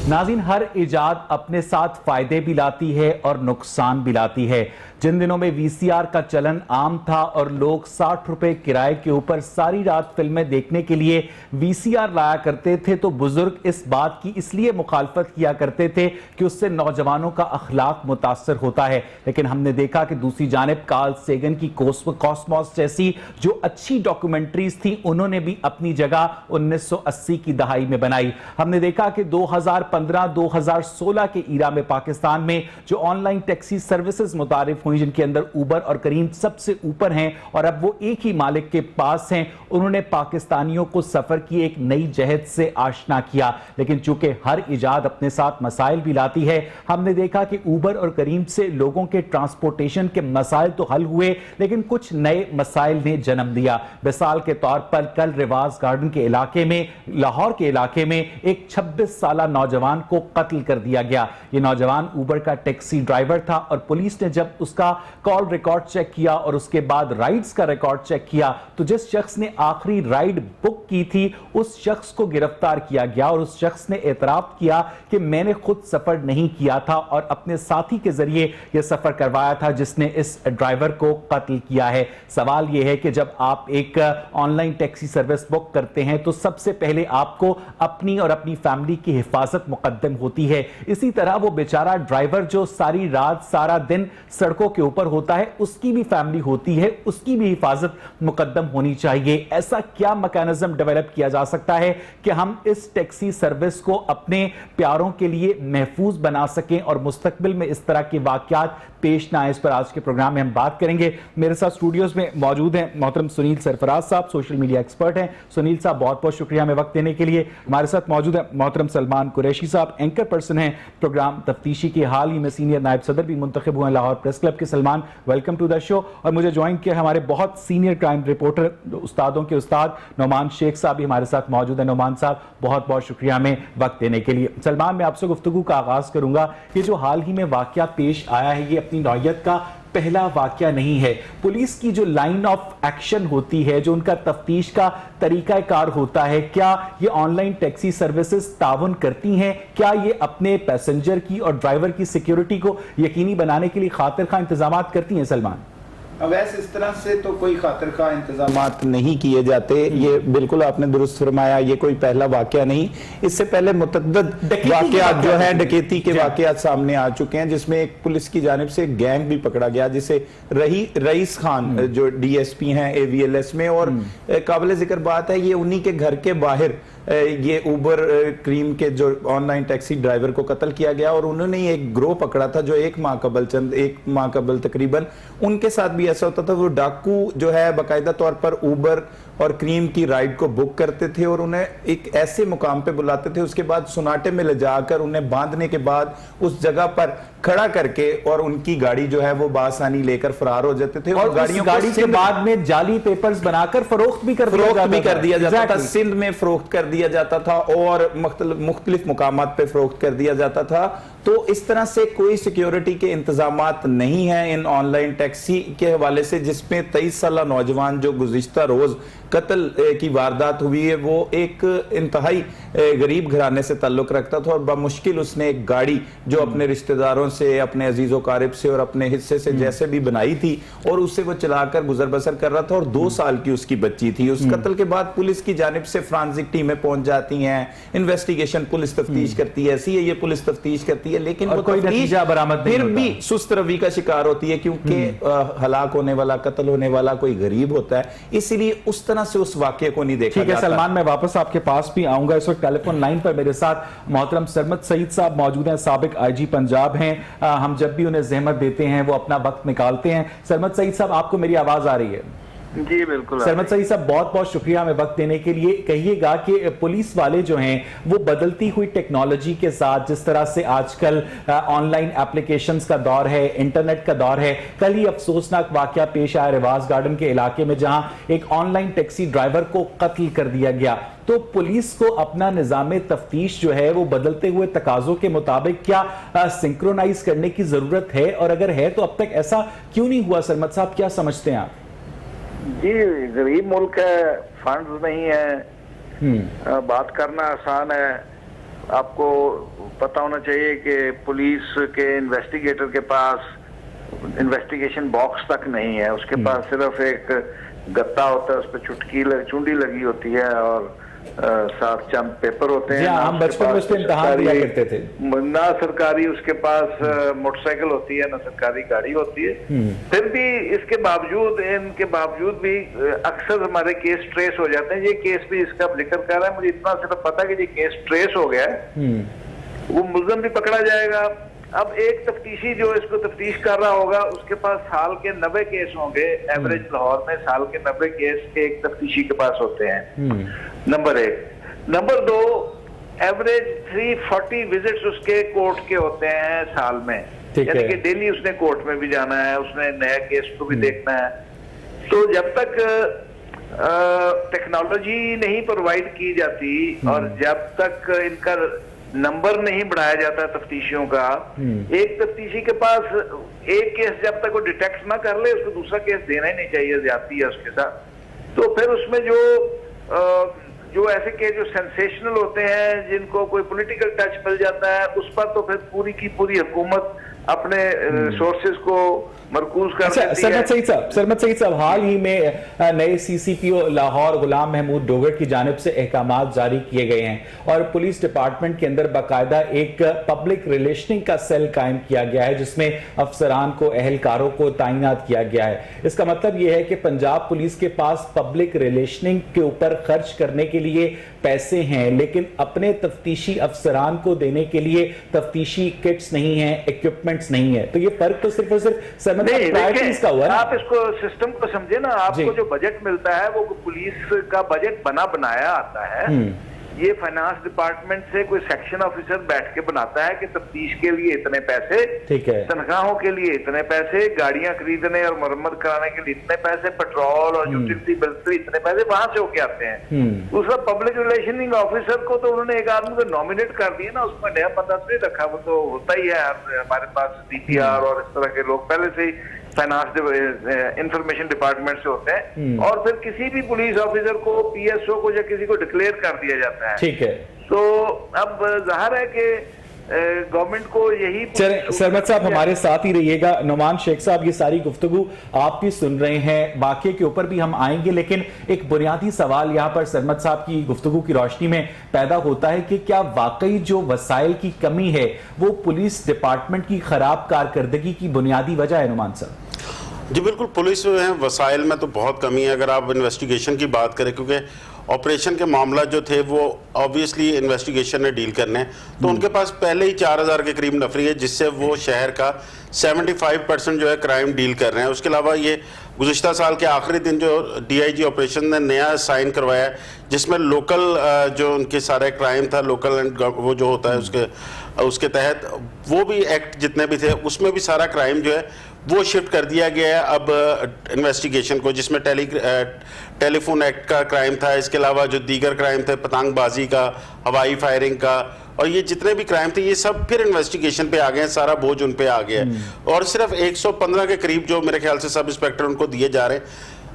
नाज़रीन, हर इजाद अपने साथ फायदे भी लाती है और नुकसान भी लाती है। जिन दिनों में वीसीआर का चलन आम था और लोग 60 रुपए किराए के ऊपर सारी रात फिल्में देखने के लिए वीसीआर लाया करते थे, तो बुजुर्ग इस बात की इसलिए मुखालफत किया करते थे कि उससे नौजवानों का अखलाक मुतासर होता है। लेकिन हमने देखा कि दूसरी जानिब कार्ल सेगन की कॉस्मोस जैसी जो अच्छी डॉक्यूमेंट्रीज थी, उन्होंने भी अपनी जगह 1980 की दहाई में बनाई। हमने देखा कि 2015-2016 के ईरा में पाकिस्तान में जो ऑनलाइन टैक्सी सर्विसेज मुतारिफ हुई, जिनके अंदर उबर और करीम सबसे ऊपर हैं और अब वो एक ही मालिक के पास हैं, उन्होंने पाकिस्तानियों को सफर की एक नई जहद से आशना किया। लेकिन चूंकि हर इजाद अपने साथ मसाइल भी लाती है, हमने देखा कि उबर और करीम से लोगों के ट्रांसपोर्टेशन के मसाइल तो हल हुए, लेकिन कुछ नए मसाइल ने जन्म दिया। मिसाल के तौर पर कल रिवाज गार्डन के इलाके में, लाहौर के इलाके में एक 26 साला नौजवान को कत्ल कर दिया गया। ये नौजवान उबर का टैक्सी ड्राइवर था और पुलिस ने जब उसका कॉल रिकॉर्ड चेक किया और उसके बाद राइड्स का रिकॉर्ड चेक किया, तो जिस शख्स ने आखिरी राइड बुक की थी उस शख्स को गिरफ्तार किया गया और उस शख्स ने एतराफ किया कि मैंने खुद सफर नहीं किया था और अपने साथी के जरिए यह सफर करवाया था जिसने इस ड्राइवर को कत्ल किया है। सवाल यह है कि जब आप एक ऑनलाइन टैक्सी सर्विस बुक करते हैं तो सबसे पहले आपको अपनी और अपनी फैमिली की हिफाजत मुकद्दम होती है। इसी तरह वो बेचारा ड्राइवर जो सारी रात सारा दिन सड़कों के ऊपर होता है, उसकी भी फैमिली होती है, उसकी भी हिफाजत मुकद्दम होनी चाहिए। ऐसा क्या मैकेनिज्म डेवलप किया जा सकता है कि हम इस टैक्सी सर्विस को अपने प्यारों के लिए महफूज बना सकें और मुस्तकबिल में इस तरह के वाकयात पेश ना आए? इस पर आज के प्रोग्राम में हम बात करेंगे। मेरे साथ स्टूडियोज में मौजूद हैं मोहतरम सुनील सरफराज साहब, सोशल मीडिया एक्सपर्ट हैं। सुनील साहब, बहुत बहुत शुक्रिया हमें वक्त देने के लिए। हमारे साथ मौजूद है मोहतरम सलमान कुरैशी साहब, एंकर पर्सन हैं प्रोग्राम तफ्तीशी के, हाल ही में सीनियर नायब सदर भी मुंतखब हुए लाहौर प्रेस क्लब के। Salman, welcome to the show. और मुझे ज्वाइन किया हमारे बहुत सीनियर क्राइम रिपोर्टर, उस्तादों के उस्ताद नौमान शेख साहब भी हमारे साथ मौजूद है। नौमान साहब, बहुत बहुत शुक्रिया हमें वक्त देने के लिए। सलमान, मैं आपसे गुफ्तगू का आगाज करूंगा। ये जो हाल ही में वाकया पेश आया है, ये अपनी नौयत का पहला वाकया नहीं है। पुलिस की जो लाइन ऑफ एक्शन होती है, जो उनका तफ्तीश का तरीका कार होता है, क्या ये ऑनलाइन टैक्सी सर्विसेज ताउन करती हैं? क्या ये अपने पैसेंजर की और ड्राइवर की सिक्योरिटी को यकीनी बनाने के लिए खातिर खा इंतजाम करती हैं? सलमान, वैसे इस तरह से तो कोई खातिर खा इंतजामात नहीं किए जाते। ये बिल्कुल आपने दुरुस्त फरमाया, ये कोई पहला वाकया नहीं। इससे पहले मुतअद्दिद वाकयात जो है डकैती के वाकयात सामने आ चुके हैं, जिसमें एक पुलिस की जानिब से गैंग भी पकड़ा गया, जिसे रईस खान जो डीएसपी हैं AVLS में, और काबिल जिक्र बात है ये उन्हीं के घर के बाहर ये उबर क्रीम के जो ऑनलाइन टैक्सी ड्राइवर को कत्ल किया गया। और उन्होंने एक ग्रोह पकड़ा था जो एक माह कबल तकरीबन उनके साथ भी ऐसा होता था। वो डाकू जो है बाकायदा तौर पर उबर और क्रीम की राइड को बुक करते थे और उन्हें एक ऐसे मुकाम पे बुलाते थे, उसके बाद सुनाटे में ले जाकर उन्हें बांधने के बाद उस जगह पर खड़ा करके और उनकी गाड़ी जो है वो बासानी लेकर फरार हो जाते थे। और गाड़ी के बाद में जाली पेपर्स बनाकर फरोख्त भी कर दिया जाता था। सिंध में फरोख्त कर दिया जाता था और मुख्तलिफ मुकामात पे फरोख्त कर दिया जाता था। तो इस तरह से कोई सिक्योरिटी के इंतजामात नहीं है इन ऑनलाइन टैक्सी के हवाले से, जिसमें 23 साला नौजवान जो गुज़िश्ता रोज कत्ल की वारदात हुई है, वो एक इंतहाई गरीब घराने से ताल्लुक रखता था और बामुश्किल उसने एक गाड़ी जो अपने रिश्तेदारों से, अपने अजीजो कारिब से और अपने हिस्से से जैसे भी बनाई थी और उससे वो चलाकर गुजर बसर कर रहा था। और 2 साल की उसकी बच्ची थी। उस कत्ल के बाद पुलिस की जानिब से फ्रांसिक टीमें पहुंच जाती हैं, इन्वेस्टिगेशन पुलिस तफ्तीश करती है, CIA पुलिस तफ्तीश करती है, लेकिन वो कोई नतीजा बरामद फिर भी सुस्त रवि का शिकार होती है, क्योंकि हलाक होने वाला, कत्ल होने वाला कोई गरीब होता है, इसीलिए उस तरह से उस वाकये को नहीं देखा। ठीक है सलमान, मैं वापस आपके पास भी आऊंगा। इस वक्त टेलीफोन लाइन पर मेरे साथ मोहतरम सरमद सईद साहब मौजूद हैं, साबिक IG पंजाब हैं। हम जब भी उन्हें जहमत देते हैं वो अपना वक्त निकालते हैं। सरमद सईद साहब, आपको मेरी आवाज आ रही है? जी बिल्कुल। सरमद सईद साहब, बहुत बहुत शुक्रिया हमें वक्त देने के लिए। कहिएगा कि पुलिस वाले जो हैं वो बदलती हुई टेक्नोलॉजी के साथ, जिस तरह से आजकल ऑनलाइन एप्लीकेशंस का दौर है, इंटरनेट का दौर है, कल ही अफसोसनाक वाकया पेश आया रिवाज गार्डन के इलाके में जहां एक ऑनलाइन टैक्सी ड्राइवर को कत्ल कर दिया गया। तो पुलिस को अपना निजाम तफ्तीश जो है वो बदलते हुए तकाजों के मुताबिक क्या सिंक्रोनाइज करने की जरूरत है, और अगर है तो अब तक ऐसा क्यों नहीं हुआ? सरमद साहब, क्या समझते हैं आप? जी, गरीब मुल्क है, फंड्स नहीं है, बात करना आसान है, آپ کو پتا ہونا چاہیے کہ پولیس کے انویسٹیگیٹر کے پاس انویسٹیگیشن باکس تک نہیں ہے. اس کے پاس صرف ایک گتا ہوتا ہے, اس پہ چونڈی لگی ہوتی ہے اور ساتھ چند پیپر ہوتے ہیں. ہم بچپن میں اس پہ امتحان دیا کرتے تھے. نہ سرکاری اس کے پاس موٹر سائیکل ہوتی ہے, نہ سرکاری گاڑی ہوتی ہے. پھر بھی اس کے باوجود بھی اکثر ہمارے کیس ٹریس ہو جاتے ہیں. یہ کیس بھی اس کا ذکر کر رہا ہے, مجھے اتنا صرف پتا کہ یہ کیس ٹریس ہو گیا ہے, وہ ملزم بھی پکڑا جائے گا. اب ایک تفتیشی جو اس کو تفتیش کر رہا ہوگا, اس کے پاس سال کے 90 کیس ہوں گے. ایوریج لاہور میں سال کے 90 کیس ایک تفتیشی کے پاس ہوتے ہیں, نمبر 1. نمبر 2, ایوریج 340 وزٹس اس کے کورٹ کے ہوتے ہیں سال میں, یعنی کہ ڈیلی اس نے کورٹ میں بھی جانا ہے, اس نے نیا کیس کو بھی دیکھنا ہے. تو جب تک ٹیکنالوجی نہیں پرووائڈ کی جاتی اور جب تک ان کا نمبر نہیں بڑھایا جاتا تفتیشیوں کا, ایک تفتیشی کے پاس ایک کیس جب تک وہ ڈیٹیکٹ نہ کر لے, اس کو دوسرا کیس دینا ہی نہیں چاہیے, زیادتی ہے اس کے ساتھ. تو پھر اس میں جو ایسے کیس جو سینسیشنل ہوتے ہیں, جن کو کوئی پولیٹیکل ٹچ مل جاتا ہے, اس پر تو پھر پوری کی پوری حکومت اپنے سورسز کو مرکوز کر دیتی ہے. سرمد سعید صاحب, حال ہی میں نئے سی سی پی او لاہور غلام محمود ڈوگر کی جانب سے احکامات جاری کیے گئے ہیں اور پولیس ڈپارٹمنٹ کے اندر باقاعدہ ایک پبلک ریلیشننگ کا سیل قائم کیا گیا ہے, جس میں افسران کو, اہلکاروں کو تعینات کیا گیا ہے. اس کا مطلب یہ ہے کہ پنجاب پولیس کے پاس پبلک ریلیشننگ کے اوپر خرچ کرنے کے لیے پیسے ہیں, لیکن اپنے تفتیشی افسران کو دینے کے لیے تفتیشی کٹس نہیں ہیں, ایکوپمنٹس نہیں ہے. تو یہ فرق تو صرف اور صرف کا ہوا ہے. آپ اس کو سسٹم کو سمجھے نا, آپ کو جو بجٹ ملتا ہے وہ پولیس کا بجٹ بنایا آتا ہے. یہ فائنانس ڈپارٹمنٹ سے کوئی سیکشن آفیسر بیٹھ کے بناتا ہے کہ تفتیش کے لیے اتنے پیسے, تنخواہوں کے لیے اتنے پیسے, گاڑیاں خریدنے اور مرمت کرانے کے لیے اتنے پیسے, پیٹرول اور یوٹیلٹی بل سے اتنے پیسے, وہاں سے ہو کے آتے ہیں. دوسرا پبلک ریلیشننگ آفیسر کو تو انہوں نے ایک آدمی کو نامینیٹ کر دیا نا, اس میں نیا بندہ نہیں رکھا, وہ تو ہوتا ہی ہے. ہمارے پاس ڈی پی آر اور اس طرح کے لوگ پہلے سے ہی فائنانس انفارمیشن ڈپارٹمنٹ سے ہوتے ہیں, اور پھر کسی بھی پولیس آفیسر کو, پی ایس او کو یا کسی کو ڈکلیئر کر دیا جاتا ہے. ٹھیک ہے. تو اب ظاہر ہے کہ گورنمنٹ کو یہی. سرمد صاحب ہمارے ساتھ ہی رہیے گا. نعمان شیخ صاحب, یہ ساری گفتگو آپ بھی سن رہے ہیں, واقعے کے اوپر بھی ہم آئیں گے, لیکن ایک بنیادی سوال یہاں پر سرمد صاحب کی گفتگو کی روشنی میں پیدا ہوتا ہے کہ کیا واقعی جو وسائل کی کمی ہے وہ پولیس ڈپارٹمنٹ کی خراب کارکردگی کی بنیادی وجہ ہے؟ نعمان صاحب جی بالکل, پولیس وسائل میں تو بہت کمی ہے. اگر آپ انویسٹیگیشن کی بات کریں, کیونکہ آپریشن کے معاملات جو تھے وہ آبویسلی انویسٹیگیشن نے ڈیل کرنے ہیں, تو ان کے پاس پہلے ہی 4000 کے قریب نفری ہے, جس سے وہ شہر کا 75% جو ہے کرائم ڈیل کر رہے ہیں. اس کے علاوہ یہ گزشتہ سال کے آخری دن جو ڈی آئی جی آپریشن نے نیا سائن کروایا ہے, جس میں لوکل جو ان کے سارے کرائم تھا, لوکل اینڈ وہ جو ہوتا ہے اس کے تحت وہ بھی ایکٹ جتنے بھی تھے, اس میں بھی سارا کرائم جو ہے وہ شفٹ کر دیا گیا ہے اب انویسٹیگیشن کو, جس میں ٹیلی فون ایکٹ کا کرائم تھا. اس کے علاوہ جو دیگر کرائم تھے, پتنگ بازی کا, ہوائی فائرنگ کا, اور یہ جتنے بھی کرائم تھے یہ سب پھر انویسٹیگیشن پہ آ گئے ہیں, سارا بوجھ ان پہ آ گیا ہے. اور صرف 115 کے قریب جو میرے خیال سے سب انسپیکٹر ان کو دیے جا رہے ہیں.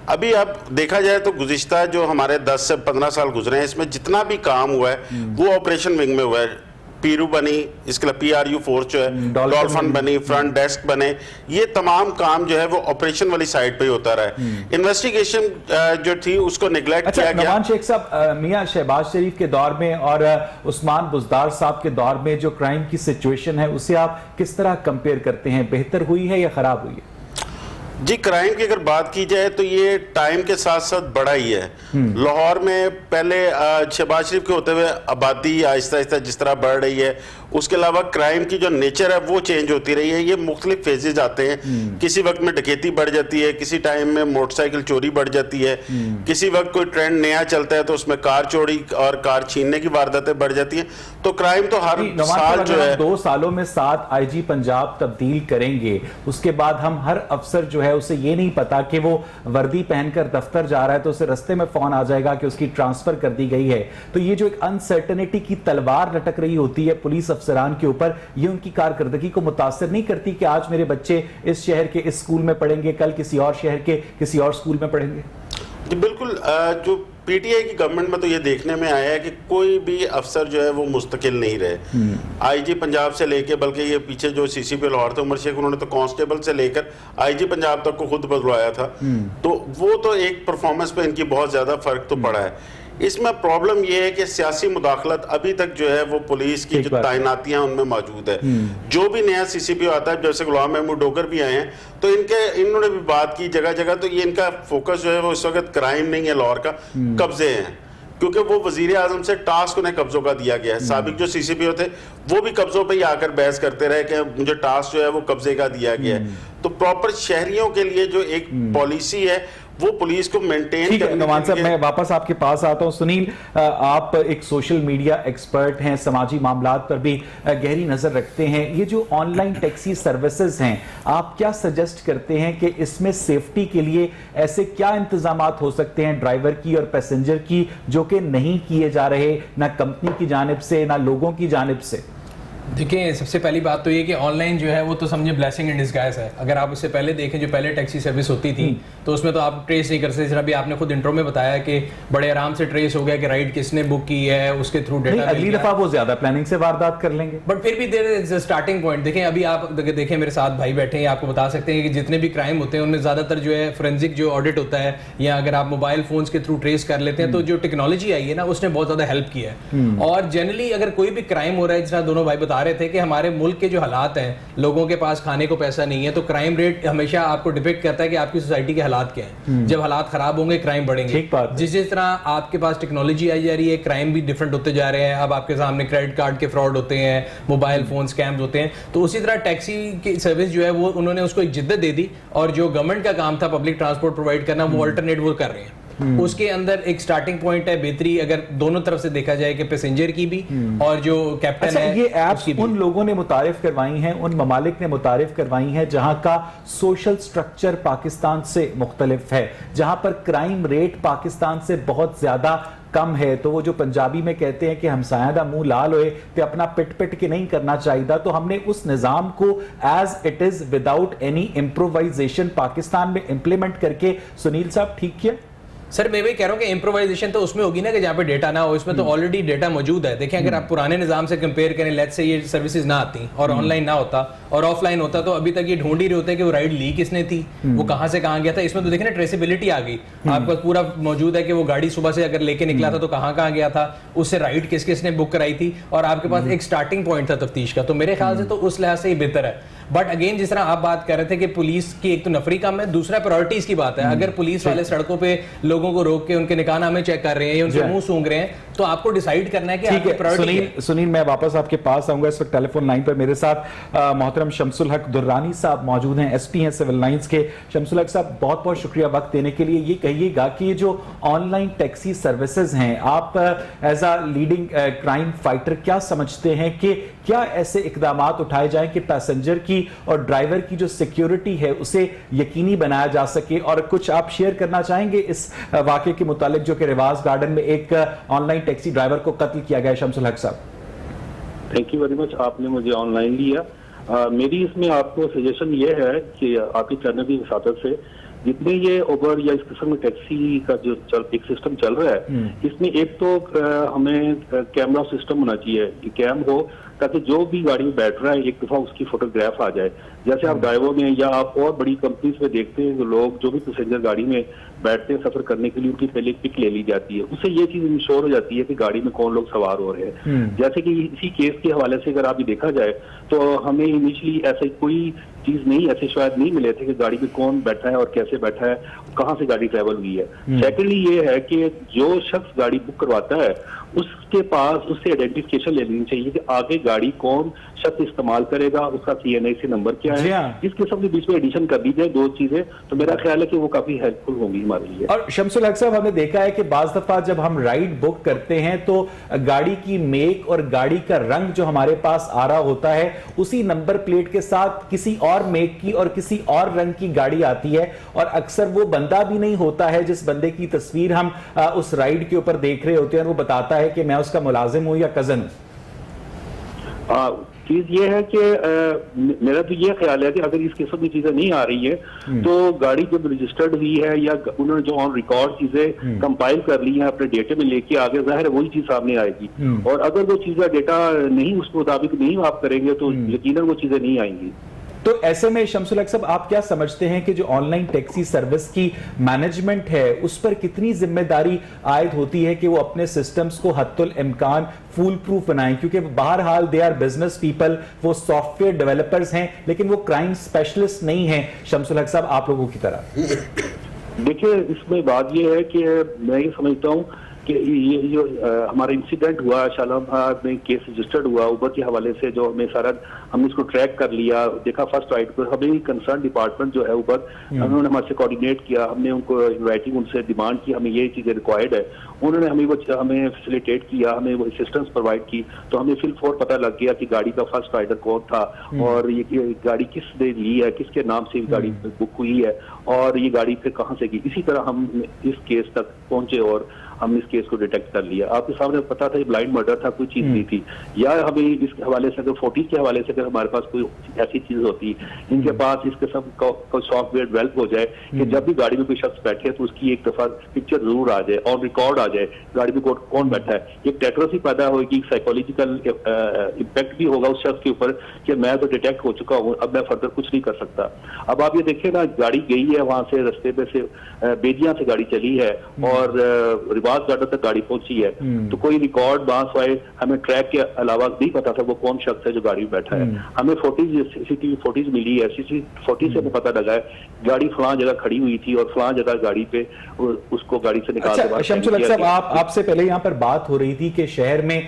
ابھی اب دیکھا جائے تو گزشتہ جو ہمارے 10 سے 15 سال گزرے ہیں, اس میں جتنا بھی کام ہوا ہے وہ آپریشن ونگ میں ہوا ہے. پیرو بنی, اس کے لیے پی آر یو فورس جو ہے, ڈولفن بنی, فرنٹ ڈیسک بنے, یہ تمام کام جو ہے وہ آپریشن والی سائٹ پہ ہی ہوتا رہا ہے. انویسٹیگیشن جو تھی اس کو نیگلیکٹ کیا گیا. نعمان شیخ صاحب, میاں شہباز شریف کے دور میں اور عثمان بزدار صاحب کے دور میں جو کرائم کی سچویشن ہے, اسے آپ کس طرح کمپیئر کرتے ہیں؟ بہتر ہوئی ہے یا خراب ہوئی ہے؟ جی کرائم کی اگر بات کی جائے تو یہ ٹائم کے ساتھ ساتھ بڑھا ہی ہے. لاہور میں پہلے شہباز شریف کے ہوتے ہوئے آبادی آہستہ آہستہ جس طرح بڑھ رہی ہے, اس کے علاوہ کرائم کی جو نیچر ہے وہ چینج ہوتی رہی ہے. یہ مختلف فیزز آتے ہیں, کسی وقت میں ڈکیتی بڑھ جاتی ہے, کسی ٹائم میں موٹر سائیکل چوری بڑھ جاتی ہے, کسی وقت کوئی ٹرینڈ نیا چلتا ہے تو اس میں کار چوری اور کار چھیننے کی وارداتیں بڑھ جاتی ہیں. تو کرائم تو ہر سال جو ہے 2 سالوں میں 7 آئی جی پنجاب تبدیل کریں گے, اس کے بعد ہم ہر افسر جو ہے اسے یہ نہیں پتا کہ وہ وردی پہن کر دفتر جا رہا ہے تو اسے رستے میں فون آ جائے گا کہ اس کی ٹرانسفر کر دی گئی ہے. تو یہ جو ایک انسرٹنٹی کی تلوار لٹک رہی ہوتی ہے پولیس افسران کے اوپر, یہ ان کی کارکردگی کو متاثر نہیں کرتی کہ آج میرے بچے اس شہر کے اس سکول میں پڑھیں گے, کل کسی اور شہر کے کسی اور سکول میں پڑھیں گے؟ جی بالکل, جو پی ٹی آئی کی گورنمنٹ میں تو یہ دیکھنے میں آیا ہے کہ کوئی بھی افسر جو ہے وہ مستقل نہیں رہے. آئی جی پنجاب سے لے کے, بلکہ یہ پیچھے جو سی سی پی لاہور تھے عمر شیخ, انہوں نے تو کانسٹیبل سے لے کر آئی جی پنجاب تک کو خود بدلوایا تھا. تو وہ تو ایک پرفارمنس پہ ان کی بہت زیادہ فرق تو پڑا ہے. اس میں پرابلم یہ ہے کہ سیاسی مداخلت ابھی تک جو ہے وہ پولیس کی جو تعیناتیاں ان میں موجود ہے. جو بھی نیا سی سی پی آتا ہے, جیسے غلام محمود ڈوگر بھی آئے ہیں, تو انہوں نے بھی بات کی جگہ جگہ, تو یہ ان کا فوکس جو ہے وہ اس وقت کرائم نہیں ہے لاہور کا, قبضے ہیں. کیونکہ وہ وزیر اعظم سے ٹاسک انہیں قبضوں کا دیا گیا ہے. سابق جو سی سی پی او تھے وہ بھی قبضوں پہ ہی آ کر بحث کرتے رہے کہ مجھے ٹاسک جو ہے وہ قبضے کا دیا گیا ہے. تو پراپر شہریوں کے لیے جو ایک پالیسی ہے وہ پولیس کو مینٹین کرنے. نعمان صاحب, میں واپس آپ کے پاس آتا ہوں. سنیل, آپ ایک سوشل میڈیا ایکسپرٹ ہیں, سماجی معاملات پر بھی گہری نظر رکھتے ہیں. یہ جو آن لائن ٹیکسی سروسز ہیں, آپ کیا سجیسٹ کرتے ہیں کہ اس میں سیفٹی کے لیے ایسے کیا انتظامات ہو سکتے ہیں ڈرائیور کی اور پیسنجر کی جو کہ نہیں کیے جا رہے, نہ کمپنی کی جانب سے نہ لوگوں کی جانب سے؟ دیکھیں, سب سے پہلی بات تو یہ کہ آن لائن جو ہے وہ تو سمجھے بلیسنگ ان ڈسگائز ہے. اگر آپ اس سے پہلے دیکھیں, جو پہلے ٹیکسی سروس ہوتی تھی تو اس میں تو آپ ٹریس نہیں کر سکتے. جناب آپ نے خود انٹرو میں بتایا کہ بڑے آرام سے ٹریس ہو گیا کہ رائڈ کس نے بک کی ہے, اس کے تھرو ڈیٹا. اگلی دفعہ وہ زیادہ پلاننگ سے واردات کر لیں گے, بٹ پھر بھی دیر از اسٹارٹنگ پوائنٹ. دیکھیں ابھی آپ دیکھیں, میرے ساتھ بھائی بیٹھے ہیں, آپ کو بتا سکتے ہیں کہ جتنے بھی کرائم ہوتے ہیں ان میں زیادہ تر جو ہے فورینزک جو آڈٹ ہوتا ہے, یا اگر آپ موبائل فونس کے تھرو ٹریس کر لیتے ہیں, تو جو ٹیکنالوجی آئی ہے نا اس نے بہت زیادہ ہیلپ کیا ہے. اور جنرلی اگر کوئی بھی کرائم ہو رہا ہے, جس طرح دونوں بھائی بتا رہے تھے کہ ہمارے ملک کے جو حالات ہیں, لوگوں کے پاس کھانے کو پیسہ نہیں ہے, تو کرائم ریٹ ہمیشہ آپ کو ڈپیکٹ کرتا ہے کہ آپ کی سوسائٹی کے حالات کیا ہیں. جب حالات خراب ہوں گے کرائم بڑھیں گے. جس طرح آپ کے پاس ٹیکنالوجی آئی جا رہی ہے, کرائم بھی ڈفرینٹ ہوتے جا رہے ہیں. اب آپ کے سامنے کریڈٹ کارڈ کے فراڈ ہوتے ہیں, موبائل فون اسکیمز ہوتے ہیں. تو اسی طرح ٹیکسی کی سروس جو ہے وہ انہوں نے اس کو ایک جدت دے دی, اور جو گورنمنٹ کا کام تھا پبلک ٹرانسپورٹ پرووائڈ کرنا, وہ آلٹرنیٹ وہ کر رہے ہیں. اس کے اندر ایک سٹارٹنگ پوائنٹ ہے بہتری, اگر دونوں طرف سے دیکھا جائے کہ پیسنجر کی بھی اور جو کیپٹن ہے. یہ ایپس ان لوگوں نے متعارف کروائی ہیں, ان ممالک نے متعارف کروائی ہیں جہاں کا سوشل سٹرکچر پاکستان سے مختلف ہے, جہاں پر کرائم ریٹ پاکستان سے بہت زیادہ کم ہے. تو وہ جو پنجابی میں کہتے ہیں کہ ہمسایہ دا منہ لال ہوئے تے اپنا پٹ پٹ کے نہیں کرنا چاہیے, تو ہم نے اس نظام کو as it is without any improvisation Pakistan میں امپلیمنٹ کر کے, سنیل صاحب ٹھیک کیا؟ سر میں وہی کہہ رہا ہوں کہ امپرووائزیشن تو اس میں ہوگی نا کہ جہاں پہ ڈیٹا نہ ہو. اس میں تو آلریڈی ڈیٹا موجود ہے. دیکھیں اگر آپ پرانے نظام سے کمپیئر کریں, لیٹس سے یہ سروسز نہ آتی اور آن لائن نہ ہوتا اور آف لائن ہوتا, تو ابھی تک یہ ڈھونڈ ہی رہے ہوتے کہ وہ رائڈ لی کس نے تھی, وہ کہاں سے کہاں گیا تھا. اس میں تو دیکھیں نا ٹریسیبلٹی آ گئی, آپ کا پورا موجود ہے کہ وہ گاڑی صبح سے اگر لے کے نکلا تھا تو کہاں کہاں گیا تھا, اس سے رائڈ کس کس نے بک کرائی تھی, اور آپ کے پاس ایک سٹارٹنگ پوائنٹ تھا تفتیش کا. تو میرے خیال سے تو اس لحاظ سے یہ بہتر ہے. بٹ اگین جس طرح آپ بات کر رہے تھے کہ پولیس کی ایک تو نفری کم ہے, دوسرا پرائورٹیز کی بات ہے. اگر پولیس والے سڑکوں پہ لوگوں کو روک کے ان کے نکاح نامے چیک کر رہے ہیں یا ان سے منہ سونگ رہے ہیں, تو آپ کو ڈیسائیڈ کرنا ہے کہ آپ کی پرائورٹی ہے. سنیل, میں واپس آپ کے پاس آؤں گا. اس وقت ٹیلی فون لائن پر میرے ساتھ محترم شمس الحق درانی صاحب موجود ہیں, ایس پی ہیں سول لائنز کے. شمس الحق صاحب, بہت بہت شکریہ وقت دینے کے لیے. یہ کہیے گا کہ یہ جو آن لائن ٹیکسی سروسز ہیں, آپ as a leading crime fighter کیا سمجھتے ہیں کہ کیا ایسے اقدامات اٹھائے جائیں کہ پیسنجر کی اور ڈرائیور کی جو سیکیورٹی ہے اسے یقینی بنایا جا سکے؟ اور کچھ آپ شیئر کرنا چاہیں گے اس واقعے کے متعلق جو کہ رواز گارڈن میں ایک آن لائن ٹیکسی ڈرائیور کو قتل کیا گیا ہے؟ شمس الحق صاحب, تھینک یو ویری مچ, آپ نے مجھے آن لائن لیا. میری اس میں آپ کو سجیشن یہ ہے کہ آپ کی چینل کی وساطت سے جتنے یہ اوبر یا اس قسم میں ٹیکسی کا جو ایک سسٹم چل رہا ہے, اس میں ایک تو ہمیں کیمرہ سسٹم ہونا چاہیے کہ کیم ہو, تاکہ جو بھی گاڑی میں بیٹھ رہا ہے ایک دفعہ اس کی فوٹوگراف آ جائے. جیسے آپ ڈرائیور میں یا آپ اور بڑی کمپنیز میں دیکھتے ہیں کہ لوگ جو بھی پیسنجر گاڑی میں بیٹھتے ہیں سفر کرنے کے لیے, ان کی پہلے پک لے لی جاتی ہے. اس سے یہ چیز انشور ہو جاتی ہے کہ گاڑی میں کون لوگ سوار ہو رہے ہیں. جیسے کہ اسی کیس کے حوالے سے اگر آپ یہ دیکھا جائے تو ہمیں انیشلی ایسے کوئی چیز نہیں, ایسے شاید نہیں ملے تھے کہ گاڑی میں کون بیٹھا ہے اور کیسے بیٹھا ہے, کہاں سے گاڑی ٹریول ہوئی ہے. سیکنڈلی یہ ہے کہ جو شخص گاڑی بک کرواتا ہے اس کے پاس اس سے آئیڈینٹیفکیشن لے لینی چاہیے کہ آگے گاڑی کون شخص استعمال کرے گا, اس کا CNIC نمبر کیا ہے. اس قسم کے بیچ میں ایڈیشن کر دی جائے دو چیزیں, تو میرا خیال ہے کہ وہ کافی ہیلپ فل ہوں گی ہمارے لیے. اور شمس الحق صاحب, ہم نے دیکھا ہے کہ بعض دفعہ جب ہم رائڈ بک کرتے ہیں تو گاڑی کی میک اور گاڑی کا رنگ جو ہمارے پاس آ رہا ہوتا ہے اسی نمبر پلیٹ کے ساتھ کسی اور میک کی اور کسی اور رنگ کی گاڑی آتی ہے, اور اکثر وہ بندہ بھی نہیں ہوتا ہے جس بندے کی تصویر ہم اس رائڈ کے اوپر دیکھ رہے ہوتے ہیں, اور وہ بتاتا ہے کہ میں اس کا ملازم ہوں یا کزن ہوں. چیز یہ ہے کہ میرا تو یہ خیال ہے کہ اگر اس قسم کی چیزیں نہیں آ رہی ہیں تو گاڑی جب رجسٹرڈ ہوئی ہے یا انہوں نے جو آن ریکارڈ چیزیں کمپائل کر لی ہیں اپنے ڈیٹے میں لے کے آگے، ظاہر ہے وہی چیز سامنے آئے گی، اور اگر وہ چیزیں ڈیٹا نہیں اس مطابق نہیں آپ کریں گے تو یقیناً وہ چیزیں نہیں آئیں گی۔ تو ایسے میں شمس الحق صاحب آپ کیا سمجھتے ہیں کہ جو آن لائن ٹیکسی سروس کی مینجمنٹ ہے اس پر کتنی ذمہ داری عائد ہوتی ہے کہ وہ اپنے سسٹمز کو حتی الامکان فول پروف بنائیں، کیونکہ بہرحال دے آر بزنس پیپل، وہ سافٹ ویئر ڈیولپرز ہیں لیکن وہ کرائم اسپیشلسٹ نہیں ہیں شمس الحق صاحب آپ لوگوں کی طرح؟ دیکھیں اس میں بات یہ ہے کہ میں یہ سمجھتا ہوں کہ یہ جو ہمارا انسیڈنٹ ہوا شالام میں کیس رجسٹرڈ ہوا اوبر کے حوالے سے، جو ہمیں سارا ہم نے اس کو ٹریک کر لیا، دیکھا فرسٹ رائٹ پر ہمیں کنسرن ڈپارٹمنٹ جو ہے اوبر انہوں نے ہمارے سے کوآرڈینیٹ کیا، ہم نے ان کو رائٹنگ ان سے ڈیمانڈ کی ہمیں یہ چیزیں ریکوائرڈ ہے، انہوں نے ہمیں فیسیلیٹیٹ کیا، ہمیں وہ اسسٹنس پرووائڈ کی، تو ہمیں فل فور پتہ لگ گیا کہ گاڑی کا فرسٹ رائڈر کون تھا اور یہ گاڑی کس نے لی ہے، کس کے نام سے گاڑی بک ہوئی ہے اور یہ گاڑی پھر کہاں سے گئی۔ اسی طرح ہم اس کیس تک پہنچے اور ہم اس کیس کو ڈیٹیکٹ کر لیا۔ آپ کے سامنے پتا تھا یہ بلائنڈ مرڈر تھا، کوئی چیز نہیں تھی، یا ہمیں اس کے حوالے سے اگر 40 کے حوالے سے اگر ہمارے پاس کوئی ایسی چیز ہوتی ان کے پاس اس قسم کا سافٹ ویئر ڈیولپ ہو جائے کہ جب بھی گاڑی میں کوئی شخص بیٹھے تو اس کی ایک دفعہ پکچر ضرور آ جائے، آن ریکارڈ آ جائے گاڑی میں کون بیٹھا ہے، ایک ٹیٹرسی پیدا ہوگی، ایک سائیکولوجیکل امپیکٹ بھی ہوگا اس شخص کے اوپر کہ میں تو ڈیٹیکٹ ہو چکا ہوں، اب میں فردر کچھ نہیں کر سکتا۔ اب آپ یہ دیکھیں نا، گاڑی گئی ہے وہاں سے رستے پہ سے بیدیاں سے گاڑی چلی ہے اور رواز گارڈن تک گاڑی پہنچی ہے، تو کوئی ریکارڈ وہاں سے ہمیں ٹریک کے علاوہ نہیں پتا تھا وہ کون شخص ہے جو گاڑی میں بیٹھا ہے۔ ہمیں CCTV فوٹیج ملی ہے، CCTV سے ہمیں پتہ لگا ہے گاڑی فلاں جگہ کھڑی ہوئی تھی اور فلاں جگہ گاڑی پہ اس کو گاڑی سے نکال کے شمس الحق صاحب آپ سے پہلے یہاں پر بات ہو رہی تھی کہ شہر میں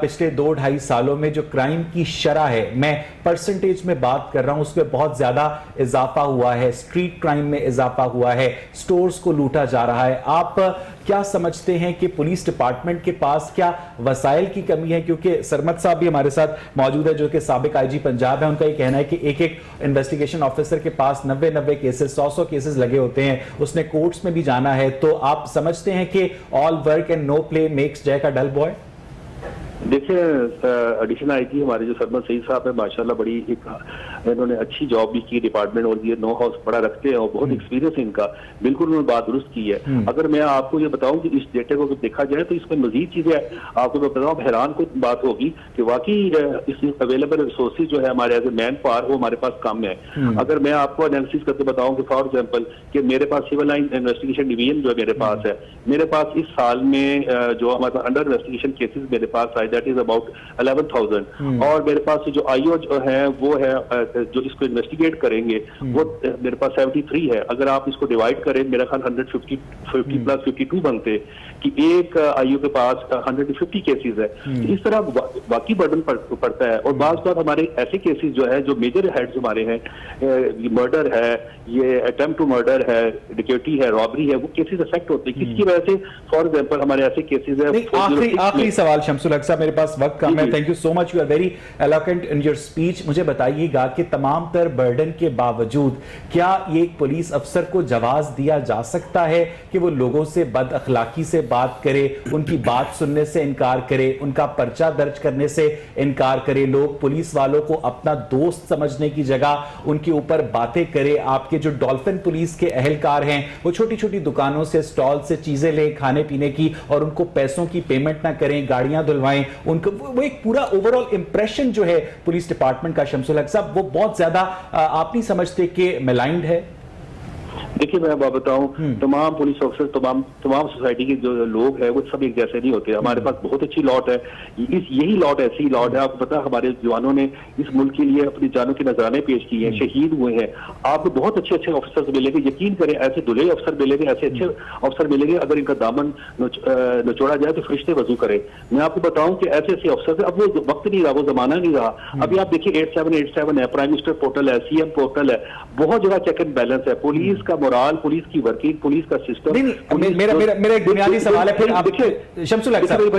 پچھلے 2-2.5 سالوں میں جو کرائم کی شرح ہے، میں پرسنٹیج میں بات کر رہا ہوں، اس میں بہت زیادہ اضافہ ہوا ہے، اسٹریٹ کرائم میں اضافہ ہوا ہے، سٹورز کو لوٹا جا رہا ہے۔ آپ کیا سمجھتے ہیں کہ پولیس ڈپارٹمنٹ کے پاس کیا وسائل کی کمی ہے؟ کیونکہ سرمد صاحب بھی ہمارے ساتھ موجود ہے جو کہ سابق IG پنجاب ہے، ان کا یہ کہنا ہے کہ ایک انویسٹیگیشن آفیسر کے پاس 90 کیسز 100 کیسز لگے ہوتے ہیں، اس نے کورٹس میں بھی جانا ہے، تو آپ سمجھتے ہیں کہ all work and no play makes Jack a dull boy? دیکھیں ایڈیشنل IG ہمارے جو سرمد سعید صاحب ہے ماشاءاللہ بڑی انہوں نے اچھی جاب بھی کی ڈپارٹمنٹ، اور یہ نو ہاؤس بڑا رکھتے ہیں اور بہت ایکسپیرینس ہے ان کا، بالکل انہوں نے بات درست کی ہے۔ اگر میں آپ کو یہ بتاؤں کہ اس ڈیٹے کو دیکھا جائے تو اس میں مزید چیزیں آپ کو میں بتاؤں، حیران کو بات ہوگی کہ واقعی اس اویلیبل ریسورسز جو ہے ہمارے ایز اے مین پاور وہ ہمارے پاس کم ہے۔ اگر میں آپ کو انالیسس کر کے بتاؤں کہ فار ایگزامپل کہ میرے پاس سول لائن انویسٹیگیشن ڈویژن جو میرے پاس ہے، میرے پاس اس سال میں جو ہمارے پاس انڈر انویسٹیگیشن کیسز میرے پاس آئے دیٹ از اباؤٹ 11,000، اور میرے پاس جو IO جو ہے وہ ہے جو اس کو انویسٹیگیٹ کریں گے وہ میرے پاس 73 ہے۔ اگر آپ اس کو ڈیوائڈ کریں میرا خیال 150 پلس 52 بنتے کہ ایک IO کے پاس 150 کیسز ہے۔ اس طرح واقعی برڈن پڑتا ہے، اور بعض بات ہمارے ایسے کیسز جو ہے جو میجر ہیڈز ہمارے ہیں، مرڈر ہے، یہ اٹیمپٹ ٹو مرڈر ہے، ڈکیٹی ہے، رابری ہے، وہ کیسز افیکٹ ہوتے ہیں۔ کس کی وجہ سے؟ فار ایگزامپل ہمارے ایسے کیسز ہیں۔ آخری سوال شمس الحق صاحب، میرے پاس وقت کم ہے، thank you so much, you are very eloquent in your speech. مجھے بتائیے گا کہ تمام تر برڈن کے باوجود کیا یہ ایک پولیس افسر کو جواز دیا جا سکتا ہے کہ وہ لوگوں سے بد اخلاقی سے بات کرے، ان کی بات سننے سے انکار کرے، ان کا پرچہ درج کرنے سے انکار کرے، لوگ پولیس والوں کو اپنا دوست سمجھنے کی جگہ ان کے اوپر باتیں کرے؟ آپ کے جو ڈولفن پولیس کے اہلکار ہیں وہ چھوٹی چھوٹی دکانوں سے سٹال سے چیزیں لیں کھانے پینے کی اور ان کو پیسوں کی پیمنٹ نہ کریں، گاڑیاں دھلوائیں، ان کو وہ ایک پورا اوورال امپریشن جو ہے پولیس ڈپارٹمنٹ کا شمس الحق صاحب وہ بہت زیادہ آپ نہیں سمجھتے کہ ملائنڈ ہے؟ دیکھیے میں آپ بتاؤں، تمام پولیس افسر تمام سوسائٹی کے جو لوگ ہیں وہ سب ایک جیسے نہیں ہوتے۔ ہمارے پاس بہت اچھی لاٹ ہے، یہی لاٹ ایسی لاٹ ہے، آپ کو پتا ہمارے جوانوں نے اس ملک کے لیے اپنی جانوں کے نذرانے پیش کیے ہیں، شہید ہوئے ہیں۔ آپ کو بہت اچھے افسر ملیں گے، یقین کریں ایسے دلہے افسر ملیں گے، ایسے اچھے افسر ملیں گے، اگر ان کا دامن نچوڑا جائے تو فرشتے وضو کریں۔ میں آپ کو بتاؤں کہ ایسے ایسے افسر، اب وہ وقت نہیں رہا، وہ زمانہ نہیں رہا۔ ابھی آپ دیکھیے 8787 ہے، پرائم منسٹر پورٹل ہے، CM پورٹل ہے، بہت جگہ چیک اینڈ بیلنس ہے، پولیس کا मोराल, पुलिस की वर्किंग, पुलिस का सिस्टम। मेरा एक बुनियादी सवाल है, फिर आप शमसुल हक साहब,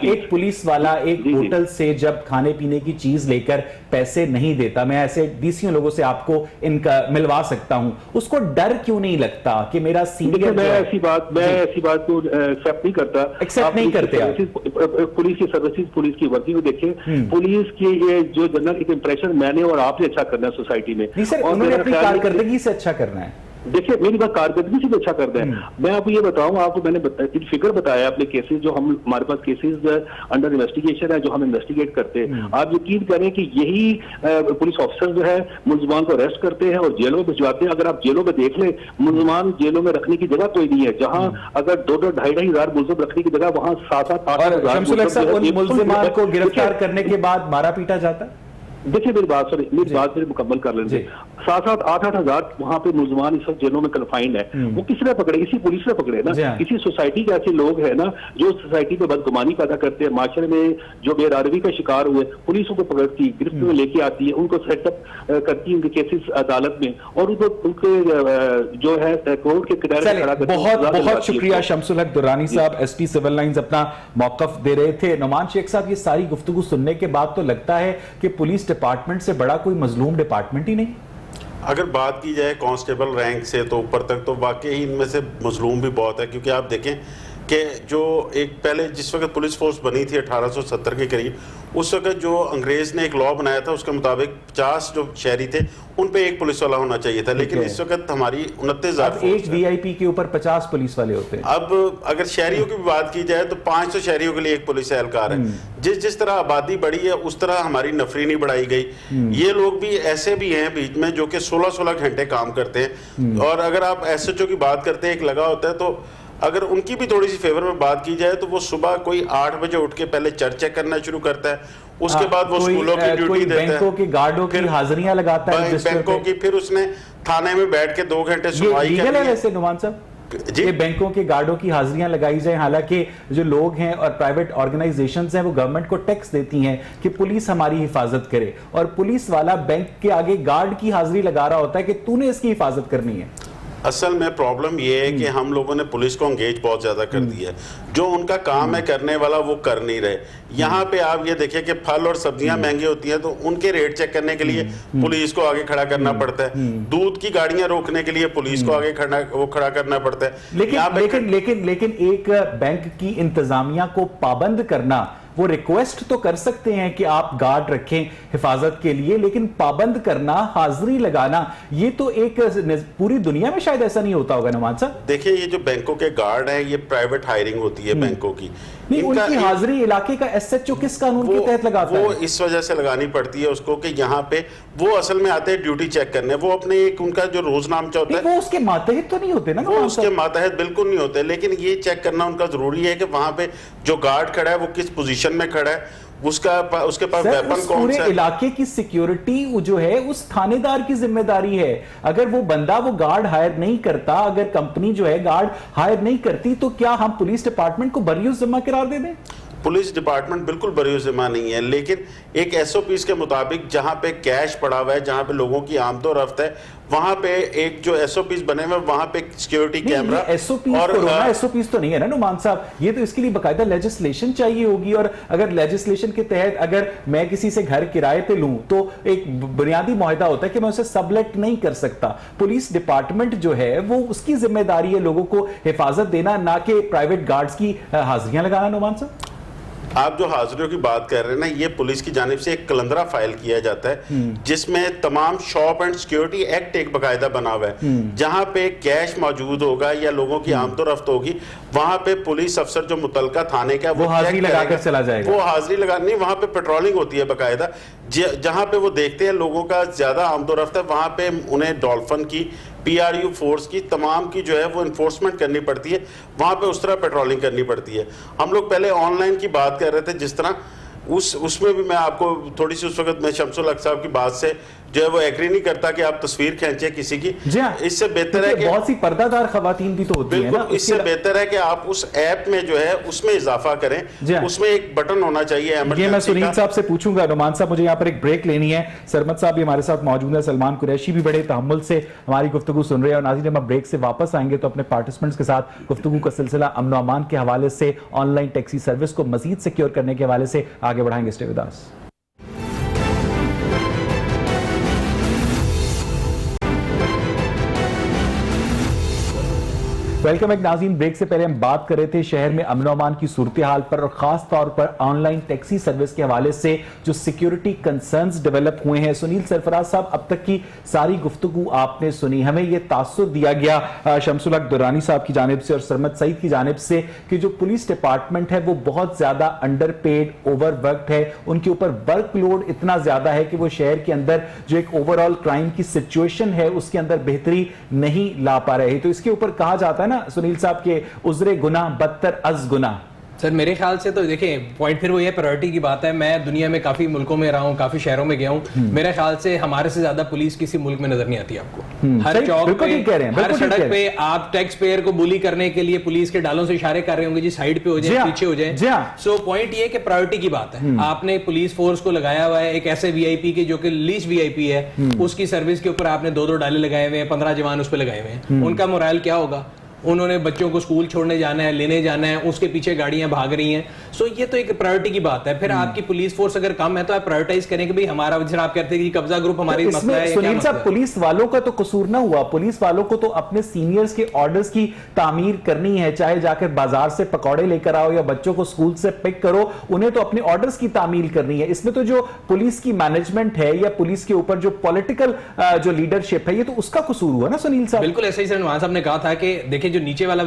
एक पुलिस वाला एक होटल से जब खाने पीने की चीज लेकर पैसे नहीं देता, मैं ऐसे बीसियों लोगों से आपको इनका मिलवा सकता हूं, उसको डर क्यों नहीं लगता कि मेरा सीनियर? मैं ऐसी बात को एक्सेप्ट नहीं करता। एक्सेप्ट नहीं करते आप? पुलिस की सर्विसेज, पुलिस की वर्किंग देखें, पुलिस की ये जो जनरल एक इंप्रेशन मैंने और आपने अच्छा करना है सोसाइटी में। नहीं सर, उन्होंने अपनी कारकर्दगी से अच्छा करना है। देखिए मेरी बात कारकर्दगी से भी अच्छा करते हैं। मैं आपको ये बताऊं, आपको मैंने फिगर बताया अपने केसेस, जो हम हमारे पास केसेस अंडर इन्वेस्टिगेशन है, जो हम इन्वेस्टिगेट करते हैं। आप यकीन करें कि यही पुलिस ऑफिसर जो है मुलजमान को अरेस्ट करते हैं और जेलों में भिजवाते हैं। अगर आप जेलों में देख लें, मुलजमान जेलों में रखने की जगह कोई नहीं है। जहां अगर 2-2, 2,500 हजार मुलजिम रखने की जगह वहां 7-7, 8 शमसुल हक साहब, उन मुलजिमान को गिरफ्तार करने के बाद मारा पीटा जाता है। देखिए मेरी बात मुकम्मल कर लेंगे। 7-7, 8-8 हजार वहाँ पे मुलजमान इस वक्त जेलों में कन्फाइंड है। वो किसने पकड़े? इसी पुलिस ने पकड़े ना। किसी सोसाइटी के ऐसे लोग हैं ना जो सोसाइटी में बदगुमानी पैदा करते हैं, माशरे में जो बेरारवी का शिकार हुए, पुलिस उनको पकड़ती, गिरफ्त में लेके आती है, उनको सेटअप करती है उनके केसेस अदालत में, और उनको उनके जो है कोर्ट के किनारे खड़ा करती है। बहुत शुक्रिया शमसुल हक दुर्रानी साहब, एसपी सिविल लाइंस, अपना मौकफ दे रहे थे। नोमान शेख साहब, ये सारी गुफ्तगू सुनने के बाद तो लगता है कि पुलिस डिपार्टमेंट से बड़ा कोई मजलूम डिपार्टमेंट ही नहीं। अगर बात की जाए कांस्टेबल रैंक से तो ऊपर तक, तो वाकई ही इनमें से मजलूम भी बहुत है। क्योंकि आप देखें कि जो एक पहले जिस वक्त पुलिस फोर्स बनी थी 1870 के करीब, उस वक्त जो अंग्रेज़ ने एक लॉ बनाया था उसके मुताबिक 50 जो शहरी थे उन पे एक पुलिस वाला होना चाहिए था। लेकिन इस वक्त हमारी 29,000 एक वीआईपी के ऊपर 50 पुलिस वाले होते हैं। अब अगर शहरियों की बात की जाए तो 500 शहरियों के लिए एक पुलिस एहलकार है। जिस तरह आबादी बढ़ी है उस तरह हमारी नफरी नहीं बढ़ाई गई। ये लोग भी ऐसे भी हैं बीच में जो कि 16-16 घंटे काम करते हैं। और अगर आप एसएचओ की बात करते हैं, एक लगा होता है, तो अगर उनकी भी थोड़ी सी फेवर में बात की जाए तो वो सुबह कोई 8 बजे उठ के पहले चर्च चेक करना शुरू करता है, उसके बाद वो स्कूलों की ड्यूटी देता है, बैंकों की गार्डों की हाजिरियां लगाता है, बैंकों की, फिर उसने थाने में बैठ के 2 घंटे सुनवाई करनी है। वैसे नुमान साहब, ये बैंकों के गार्डों की हाजिरियां लगाई जाए, हालांकि जो लोग हैं और प्राइवेट ऑर्गेनाइजेशंस हैं वो गवर्नमेंट को टैक्स देती हैं कि पुलिस हमारी हिफाजत करे, और पुलिस वाला बैंक के आगे गार्ड की हाजिरी लगा रहा होता है कि तूने इसकी हिफाजत करनी है। असल में प्रॉब्लम ये है कि हम लोगों ने पुलिस को एंगेज बहुत ज्यादा कर दिया है। जो उनका काम है करने वाला वो कर नहीं रहे। यहाँ पे आप ये देखिए कि फल और सब्जियां महंगी होती हैं तो उनके रेट चेक करने के लिए पुलिस को आगे खड़ा करना पड़ता है। दूध की गाड़ियां रोकने के लिए पुलिस को आगे खड़ा करना पड़ता है। लेकिन एक बैंक की इंतजामिया को पाबंद करना, वो रिक्वेस्ट तो कर सकते हैं कि आप गार्ड रखें हिफाजत के लिए, लेकिन पाबंद करना, हाजिरी लगाना, ये तो एक पूरी दुनिया में शायद ऐसा नहीं होता होगा नवाज साहब। देखिए ये जो बैंकों के गार्ड हैं ये प्राइवेट हायरिंग होती है बैंकों की। नहीं, उनकी हाजिरी इलाके का एसएचओ किस कानून के तहत लगाता है? वो इस वजह से लगानी पड़ती है उसको कि यहाँ पे वो असल में आते हैं ड्यूटी चेक करने। वो अपने एक उनका जो रोजनामचा होता है, वो उसके मातहत तो नहीं होते ना? वो उसके मातहत बिल्कुल नहीं होते, लेकिन ये चेक करना उनका जरूरी है कि वहां पे जो गार्ड खड़ा है वो किस पोजीशन में खड़ा है, उसके पास वेपन कौन सा है। इलाके की सिक्योरिटी जो है उस थानेदार की जिम्मेदारी है। अगर वो बंदा वो गार्ड हायर नहीं करता, अगर कंपनी जो है गार्ड हायर नहीं करती, तो क्या हम पुलिस डिपार्टमेंट को बरियुज़ जिम्मा करार दे दें? पुलिस डिपार्टमेंट बिल्कुल बरियुज़ जिम्मा नहीं है, लेकिन एक एसओपीज के मुताबिक जहां पे कैश पड़ा हुआ है, जहां पे लोगों की आमदोरफ्त है, वहां पे एक जो एसओपीज बने हुए वहां पे सिक्योरिटी कैमरा और एसओपीज तो नहीं है ना नुमान साहब, ये तो इसके लिए बकायदा लेजिस्लेशन चाहिए होगी। और अगर लेजिस्लेशन के तहत अगर मैं किसी से घर किराए पे लूं तो एक बुनियादी मुआहदा होता है कि मैं उसे सबलेट नहीं कर सकता। पुलिस डिपार्टमेंट जो है वो उसकी जिम्मेदारी है लोगों को हिफाजत देना, ना कि प्राइवेट गार्ड्स की हाजिरियां लगाना। नुमान साहब, आप जो हाजिरियों की बात कर रहे हैं ना, ये पुलिस की जानिब से एक कलंदरा फाइल किया जाता है जिसमें तमाम शॉप एंड सिक्योरिटी एक्ट एक बकायदा बना हुआ है। जहां पे कैश मौजूद होगा या लोगों की आमदोरफ्त होगी, वहां पे पुलिस अफसर जो मुतलका थाने का वो हाजिरी लगाकर चला जाएगा। वो हाजिरी लगानी, वहां पे पेट्रोलिंग होती है बकायदा। जहां पे वो देखते हैं लोगों का ज्यादा आमदोरफ्त है, वहां पे उन्हें डॉल्फिन की, पीआरयू फोर्स की, तमाम की जो है वो इन्फोर्समेंट करनी पड़ती है। वहां पे उस तरह पेट्रोलिंग करनी पड़ती है। हम लोग पहले ऑनलाइन की बात कर रहे थे, जिस तरह उसमें भी मैं आपको थोड़ी सी उस वक्त मैं शमसुल हक साहब की बात से जो है वो एग्री नहीं करता कि आप तस्वीर खींचे किसी की। जी हाँ, इससे बेहतर है कि बहुत सी पर्दादार खवातीन भी तो होती हैं ना, बिल्कुल, इससे बेहतर है कि आप उस ऐप में जो है उसमें इजाफा करें, उसमें एक बटन होना चाहिए इमरजेंसी का। ये मैं सुनील साहब से पूछूंगा। नुमान साहब, मुझे यहाँ पर एक ब्रेक लेनी है। सरमद साहब भी हमारे साथ मौजूद है, सलमान कुरैशी भी बड़े तहम्मुल से हमारी गुफ्तगू सुन रहे हैं। और नाज़रीन, हम ब्रेक से वापस आएंगे तो अपने पार्टिसिपेंट्स के साथ गुफ्तगू का सिलसिला अमन और अमान के हवाले से, ऑनलाइन टैक्सी सर्विस को मजीद सिक्योर करने के हवाले से आगे बढ़ाएंगे। Stay with us. Welcome back नाज़रीन। ब्रेक से पहले हम बात कर रहे थे शहर में अमन अमान की सूरत हाल पर और खास तौर पर ऑनलाइन टैक्सी सर्विस के हवाले से जो सिक्योरिटी कंसर्न्स डेवलप हुए हैं। सुनील सरफराज साहब, अब तक की सारी गुफ्तगू आपने सुनी, हमें यह तासुर दिया गया शमसुल हक दुरानी साहब की जानिब से और सरमद सईद की जानिब से कि जो पुलिस डिपार्टमेंट है वो बहुत ज्यादा अंडर पेड, ओवरवर्क्ड है, उनके ऊपर वर्कलोड इतना ज्यादा है कि वो शहर के अंदर जो एक ओवरऑल क्राइम की सिचुएशन है उसके अंदर बेहतरी नहीं ला पा रहे। तो इसके ऊपर कहा जाता है ना सुनील साहब के उजरे गुना बदतर अज गुना। सर मेरे ख्याल से तो देखिए पॉइंट फिर वो ये प्रायोरिटी की बात है। मैं दुनिया में काफी मुल्कों में रहा हूँ, काफी शहरों में गया हूँ, मेरे ख्याल से हमारे से ज्यादा पुलिस किसी मुल्क में नजर नहीं आती आपको। हर चौक पे, हर सड़क पे आप टैक्स पेयर को बुली करने के लिए पुलिस के डालों से इशारे कर रहे होंगे, जी साइड पे हो जाए, पीछे हो जाए। सो पॉइंट ये कि प्रायोरिटी की बात है। आपने पुलिस फोर्स को लगाया हुआ है, एक ऐसे वीआईपी के जो कि लीस्ट वीआईपी है, उसकी सर्विस के ऊपर आपने 2-2 डाले लगाए हुए हैं, 15 जवान उस पर लगाए हुए हैं। उनका मोरल क्या होगा? उन्होंने बच्चों को स्कूल छोड़ने जाना है, लेने जाना है, उसके पीछे गाड़ियां भाग रही हैं। सो ये तो एक प्रायोरिटी की बात है। फिर आपकी पुलिस फोर्स अगर कम है तो आप प्रायोरिटाइज करें कि भाई हमारा, जैसे आप कहते हैं कि कब्जा ग्रुप हमारी तो मसला है। सुनील साहब, पुलिस वालों का तो कसूर ना हुआ, पुलिस वालों को तो अपने सीनियर्स के ऑर्डर्स की तामीर करनी है, चाहे जाकर बाजार से पकौड़े लेकर आओ या बच्चों को स्कूल से पिक करो, उन्हें तो अपने ऑर्डर्स की तामीर करनी है। इसमें तो जो पुलिस की मैनेजमेंट है या पुलिस के ऊपर जो पॉलिटिकल जो लीडरशिप है, ये तो उसका कसूर हुआ ना सुनील साहब। बिल्कुल ऐसे ही सर नुमान साहब ने कहा था कि देखिए जो नीचे वाला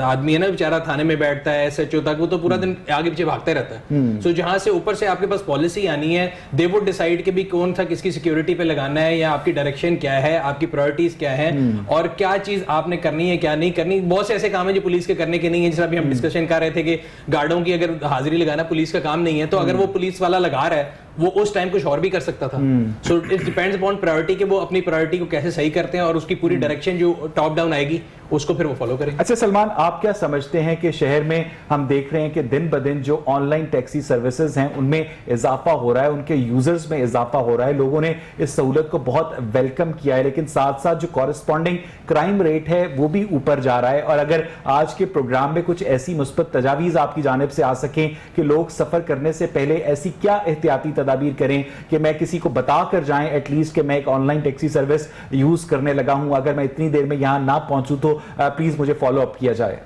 आदमी है ना बेचारा, थाने में बैठता है, एसएचओ तक, वो तो पूरा दिन आगे पीछे भागता रहता है। सो जहां से ऊपर से आपके पास पॉलिसी आनी है, दे वुड डिसाइड कि भी कौन सा किसकी सिक्योरिटी पे लगाना है, या आपकी डायरेक्शन क्या है, आपकी प्रायोरिटीज क्या है और क्या चीज आपने करनी है क्या नहीं करनी। बहुत से ऐसे काम है जो पुलिस के करने के नहीं है। जैसे अभी हम डिस्कशन कर रहे थे कि गार्डों की अगर हाजिरी लगाना पुलिस का काम नहीं है, तो अगर वो पुलिस वाला लगा रहा है वो उस टाइम कुछ और भी कर सकता था। So it depends upon priority कि वो अपनी प्रायोरिटी को कैसे सही करते हैं और उसकी पूरी डायरेक्शन जो टॉप डाउन आएगी उसको फिर वो फॉलो करें। अच्छा सलमान, आप क्या समझते हैं कि शहर में हम देख रहे हैं कि दिन ब दिन जो ऑनलाइन टैक्सी सर्विसेज हैं उनमें इजाफा हो रहा है, उनके यूजर्स में इजाफा हो रहा है, लोगों ने इस सहूलत को बहुत वेलकम किया है, लेकिन साथ साथ जो कॉरेस्पॉन्डिंग क्राइम रेट है वो भी ऊपर जा रहा है। और अगर आज के प्रोग्राम में कुछ ऐसी मुस्बत तजावीज आपकी जानिब से आ सकें कि लोग सफर करने से पहले ऐसी क्या एहतियाती तदाबीर करें कि मैं किसी को बता कर जाएं एटलीस्ट कि मैं एक ऑनलाइन टैक्सी सर्विस यूज करने लगा हूं, अगर मैं इतनी देर में यहां ना पहुंचूं तो प्लीज मुझे फॉलो अप किया जाए।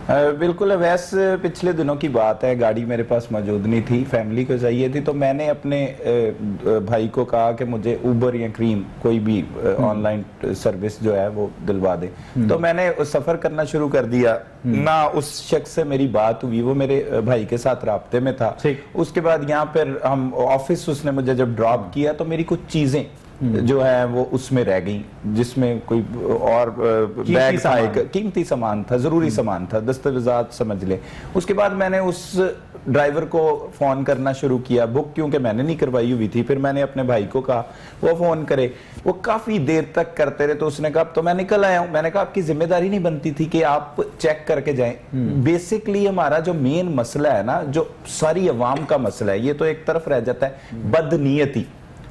बिल्कुल। वैसे पिछले दिनों की बात है, गाड़ी मेरे पास मौजूद नहीं थी, फैमिली को चाहिए थी, तो मैंने अपने भाई को कहा कि मुझे उबर या क्रीम कोई भी ऑनलाइन सर्विस जो है वो दिलवा दे। तो मैंने सफ़र करना शुरू कर दिया ना। उस शख्स से मेरी बात हुई, वो मेरे भाई के साथ राब्ते में था। उसके बाद यहाँ पर हम ऑफिस, उसने मुझे जब ड्रॉप किया तो मेरी कुछ चीज़ें जो है वो उसमें रह गई, जिसमें कोई और बैग था, कीमती सामान था, जरूरी सामान था, दस्तावेजात समझ ले। उसके बाद मैंने उस ड्राइवर को फोन करना शुरू किया, बुक क्योंकि मैंने नहीं करवाई हुई थी। फिर मैंने अपने भाई को कहा, वो फोन करे, वो काफी देर तक करते रहे। तो उसने कहा तो मैं निकल आया हूं। मैंने कहा आपकी जिम्मेदारी नहीं बनती थी कि आप चेक करके जाएं। बेसिकली हमारा जो मेन मसला है ना, जो सारी अवाम का मसला है, ये तो एक तरफ रह जाता है, बदनीयती,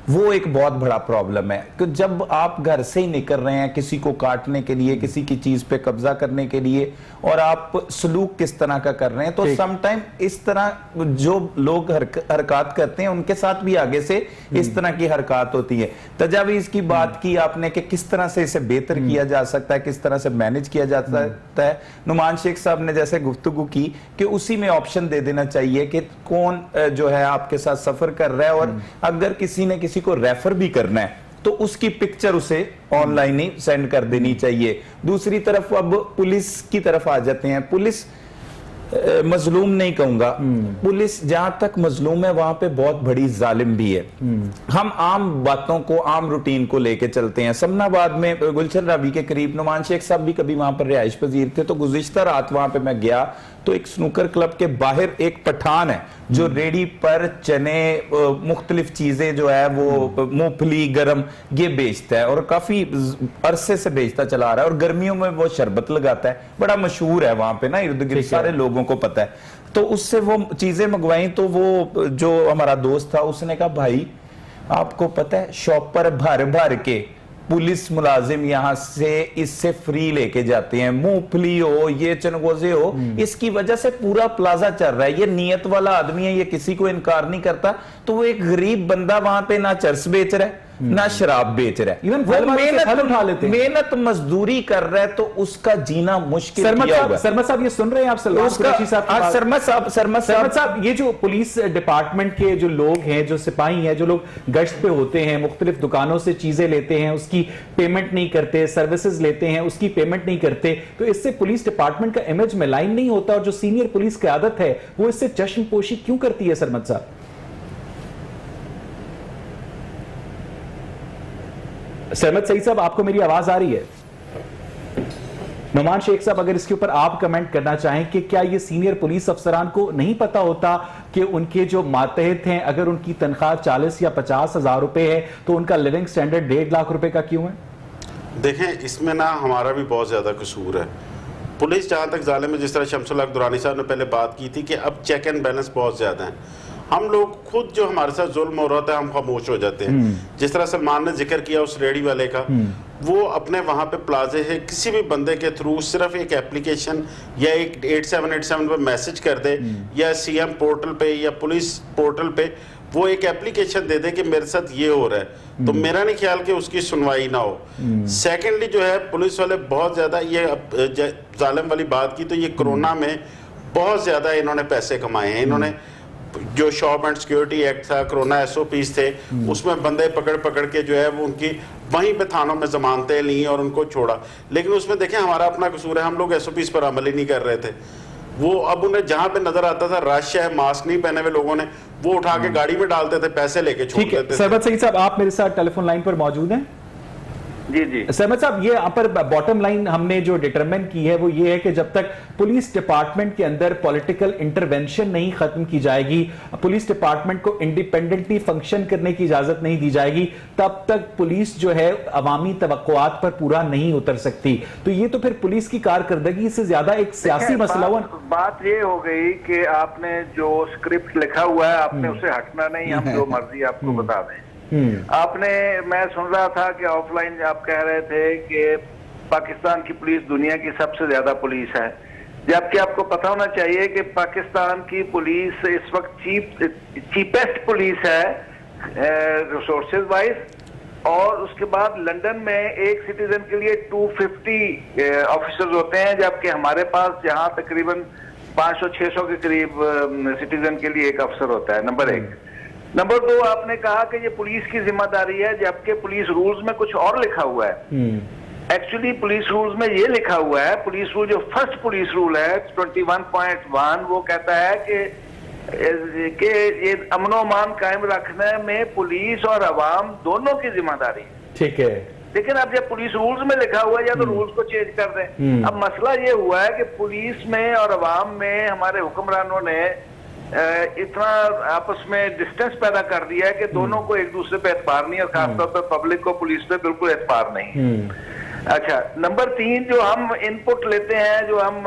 वो एक बहुत बड़ा प्रॉब्लम है कि जब आप घर से ही निकल रहे हैं किसी को काटने के लिए, किसी की चीज पे कब्जा करने के लिए, और आप सलूक किस तरह का कर रहे हैं, तो समटाइम इस तरह जो लोग हरकत करते हैं उनके साथ भी आगे से इस तरह की हरकत होती है। तजावीज़ की बात की आपने कि किस तरह से इसे बेहतर किया जा सकता है, किस तरह से मैनेज किया जा सकता है। नुमान शेख साहब ने जैसे गुफ्तगू की कि उसी में ऑप्शन दे देना चाहिए कि कौन जो है आपके साथ सफर कर रहा है, और अगर किसी ने किसी को रेफर भी करना है तो उसकी पिक्चर उसे ऑनलाइन ही सेंड कर देनी चाहिए। दूसरी तरफ अब पुलिस की तरफ आ जाते हैं। पुलिस मजलूम नहीं कहूंगा, पुलिस जहां तक मजलूम है वहां पे बहुत बड़ी जालिम भी है। हम आम बातों को, आम रूटीन को लेके चलते हैं। समनाबाद में गुलशन रबी के करीब नुमान शेख साहब भी कभी वहां पर रिहाइश पजीर थे, तो गुज़िश्ता रात वहां पे मैं गया तो एक स्नूकर क्लब के बाहर एक पठान है जो रेडी पर चने, मुख्तलिफ चीजें जो है वो मूंगफली गरम ये बेचता है और काफी अरसे से बेचता चला आ रहा है, और गर्मियों में वो शरबत लगाता है, बड़ा मशहूर है वहां पे ना, इर्द गिर्द सारे लोगों को पता है। तो उससे वो चीजें मंगवाई, तो वो जो हमारा दोस्त था उसने कहा भाई आपको पता है शॉप पर भर भर के पुलिस मुलाजिम यहाँ से इससे फ्री लेके जाते हैं, मूंगफली हो ये चनगोजे हो, इसकी वजह से पूरा प्लाजा चल रहा है। ये नियत वाला आदमी है, ये किसी को इनकार नहीं करता। तो वो एक गरीब बंदा वहां पे ना चर्स बेच रहा है ना शराब बेच रहा है, इवन मेहनत मजदूरी कर रहा है, तो उसका जीना मुश्किल किया हुआ है। शर्मा साहब ये सुन रहे हैं आप सलमान कुरैशी साहब? शर्मा साहब ये जो पुलिस डिपार्टमेंट के जो लोग हैं, जो सिपाही हैं, जो लोग गश्त पे होते हैं, मुख्तलिफ दुकानों से चीजें लेते हैं, उसकी पेमेंट नहीं करते, सर्विसेज लेते हैं उसकी पेमेंट नहीं करते, तो इससे पुलिस डिपार्टमेंट का इमेज में लाइन नहीं होता, और जो सीनियर पुलिस क़यादत है वो इससे चश्मपोशी क्यों करती है सरमद साहब? सरमद सईद साहब आपको मेरी आवाज आ रही है? नोमान शेख साहब अगर इसके ऊपर आप कमेंट करना चाहें कि क्या ये सीनियर पुलिस अफसरान को नहीं पता होता कि उनके जो मातहत हैं अगर उनकी तनख्वाह 40 या 50 हजार रुपए है तो उनका लिविंग स्टैंडर्ड 1.5 लाख रुपए का क्यों है? देखें इसमें ना हमारा भी बहुत ज़्यादा कसूर है। पुलिस जहाँ तक जालिम है, जिस तरह शमसुल हक दुरानी साहब ने पहले बात की थी कि अब चेक एंड बैलेंस बहुत ज़्यादा है। हम लोग खुद जो हमारे साथ जुल्म हो रहा था हम खामोश हो जाते हैं। जिस तरह सलमान ने जिक्र किया उस रेडी वाले का, वो अपने वहाँ पे प्लाजे है किसी भी बंदे के थ्रू सिर्फ एक एप्लीकेशन या एक 8787 पे मैसेज कर दे या सीएम पोर्टल पे या पुलिस पोर्टल पे वो एक एप्लीकेशन दे दे कि मेरे साथ ये हो रहा है, तो मेरा नहीं ख्याल कि उसकी सुनवाई ना हो। सेकेंडली जो है पुलिस वाले बहुत ज़्यादा ये जालिम वाली बात की, तो ये कोरोना में बहुत ज़्यादा इन्होंने पैसे कमाए हैं। इन्होंने जो शॉप एंड सिक्योरिटी एक्ट था, कोरोना एसओपीज थे, उसमें बंदे पकड़ पकड़ के जो है वो उनकी वहीं पे थानों में जमानतें ली और उनको छोड़ा। लेकिन उसमें देखें हमारा अपना कसूर है, हम लोग एसओपीज पर अमल ही नहीं कर रहे थे। वो अब उन्हें जहां पे नजर आता था रश है, मास्क नहीं पहने हुए लोगों ने, वो उठा के गाड़ी में डालते थे, पैसे लेके छोड़ देते थे। सरमद सईद साहब आप मेरे साथ टेलीफोन लाइन पर मौजूद हैं? जी जी सरमद साहब ये यहाँ पर बॉटम लाइन हमने जो डिटरमिन की है वो ये है कि जब तक पुलिस डिपार्टमेंट के अंदर पॉलिटिकल इंटरवेंशन नहीं खत्म की जाएगी, पुलिस डिपार्टमेंट को इंडिपेंडेंटली फंक्शन करने की इजाजत नहीं दी जाएगी, तब तक पुलिस जो है अवामी तवक्कुआत पर पूरा नहीं उतर सकती। तो ये तो फिर पुलिस की कारकर्दगी से ज्यादा एक सियासी मसला हुआ। बात ये हो गई कि आपने जो स्क्रिप्ट लिखा हुआ है आपने उसे हटना नहीं, हम जो मर्जी आपको बता दें। आपने, मैं सुन रहा था कि ऑफलाइन आप कह रहे थे कि पाकिस्तान की पुलिस दुनिया की सबसे ज्यादा पुलिस है, जबकि आपको पता होना चाहिए कि पाकिस्तान की पुलिस इस वक्त चीपेस्ट पुलिस है रिसोर्सेज वाइज, और उसके बाद लंदन में एक सिटीजन के लिए 250 ऑफिसर्स होते हैं, जबकि हमारे पास यहाँ तकरीबन 500-600 के करीब सिटीजन के लिए एक अफसर होता है। नंबर 1। नंबर 2, आपने कहा कि ये पुलिस की जिम्मेदारी है, जबकि पुलिस रूल्स में कुछ और लिखा हुआ है। एक्चुअली पुलिस रूल्स में ये लिखा हुआ है, पुलिस रूल जो फर्स्ट पुलिस रूल है 21.1 वो कहता है कि ये अमनो अमान कायम रखने में पुलिस और अवाम दोनों की जिम्मेदारी है। ठीक है, लेकिन अब जब पुलिस रूल्स में लिखा हुआ है या तो रूल्स को चेंज कर दें। अब मसला ये हुआ है कि पुलिस में और अवाम में हमारे हुक्मरानों ने इतना आपस में डिस्टेंस पैदा कर दिया है कि दोनों को एक दूसरे पे एतबार नहीं, और खासतौर पर पब्लिक को पुलिस पे बिल्कुल एतबार नहीं। अच्छा, नंबर 3, जो हम इनपुट लेते हैं, जो हम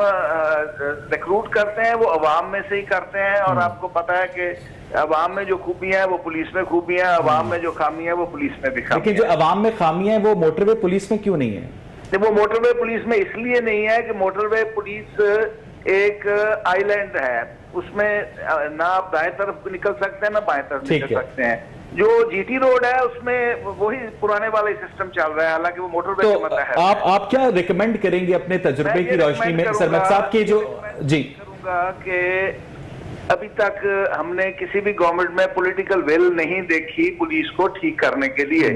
रिक्रूट करते हैं, वो अवाम में से ही करते हैं, और आपको पता है कि अवाम में जो खूबियां हैं वो पुलिस में खूबियां, अवाम में जो खामियां हैं वो पुलिस में भी खामियां। लेकिन जो अवाम में खामियां हैं वो मोटरवे पुलिस में क्यों नहीं है? वो मोटरवे पुलिस में इसलिए नहीं है कि मोटरवे पुलिस एक आइलैंड है, उसमें ना आप दाएं तरफ निकल सकते हैं ना बाएं तरफ निकल सकते हैं। जो जीटी रोड है उसमें वही पुराने वाला सिस्टम चल रहा है, हालांकि वो मोटरवे तो के मतलब है। आप क्या रिकमेंड करेंगे अपने तजुर्बे की रोशनी में सरमद साहब के जो जी करूंगा कि अभी तक हमने किसी भी गवर्नमेंट में पॉलिटिकल विल नहीं देखी पुलिस को ठीक करने के लिए।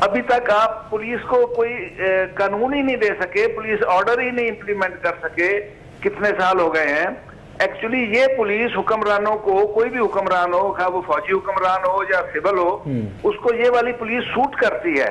अभी तक आप पुलिस को कोई कानून ही नहीं दे सके, पुलिस ऑर्डर ही नहीं इंप्लीमेंट कर सके, कितने साल हो गए हैं। एक्चुअली ये पुलिस हुक्मरानों को, कोई भी हुक्मरान हो, खा वो फौजी हुक्मरान हो या सिविल हो, उसको ये वाली पुलिस सूट करती है।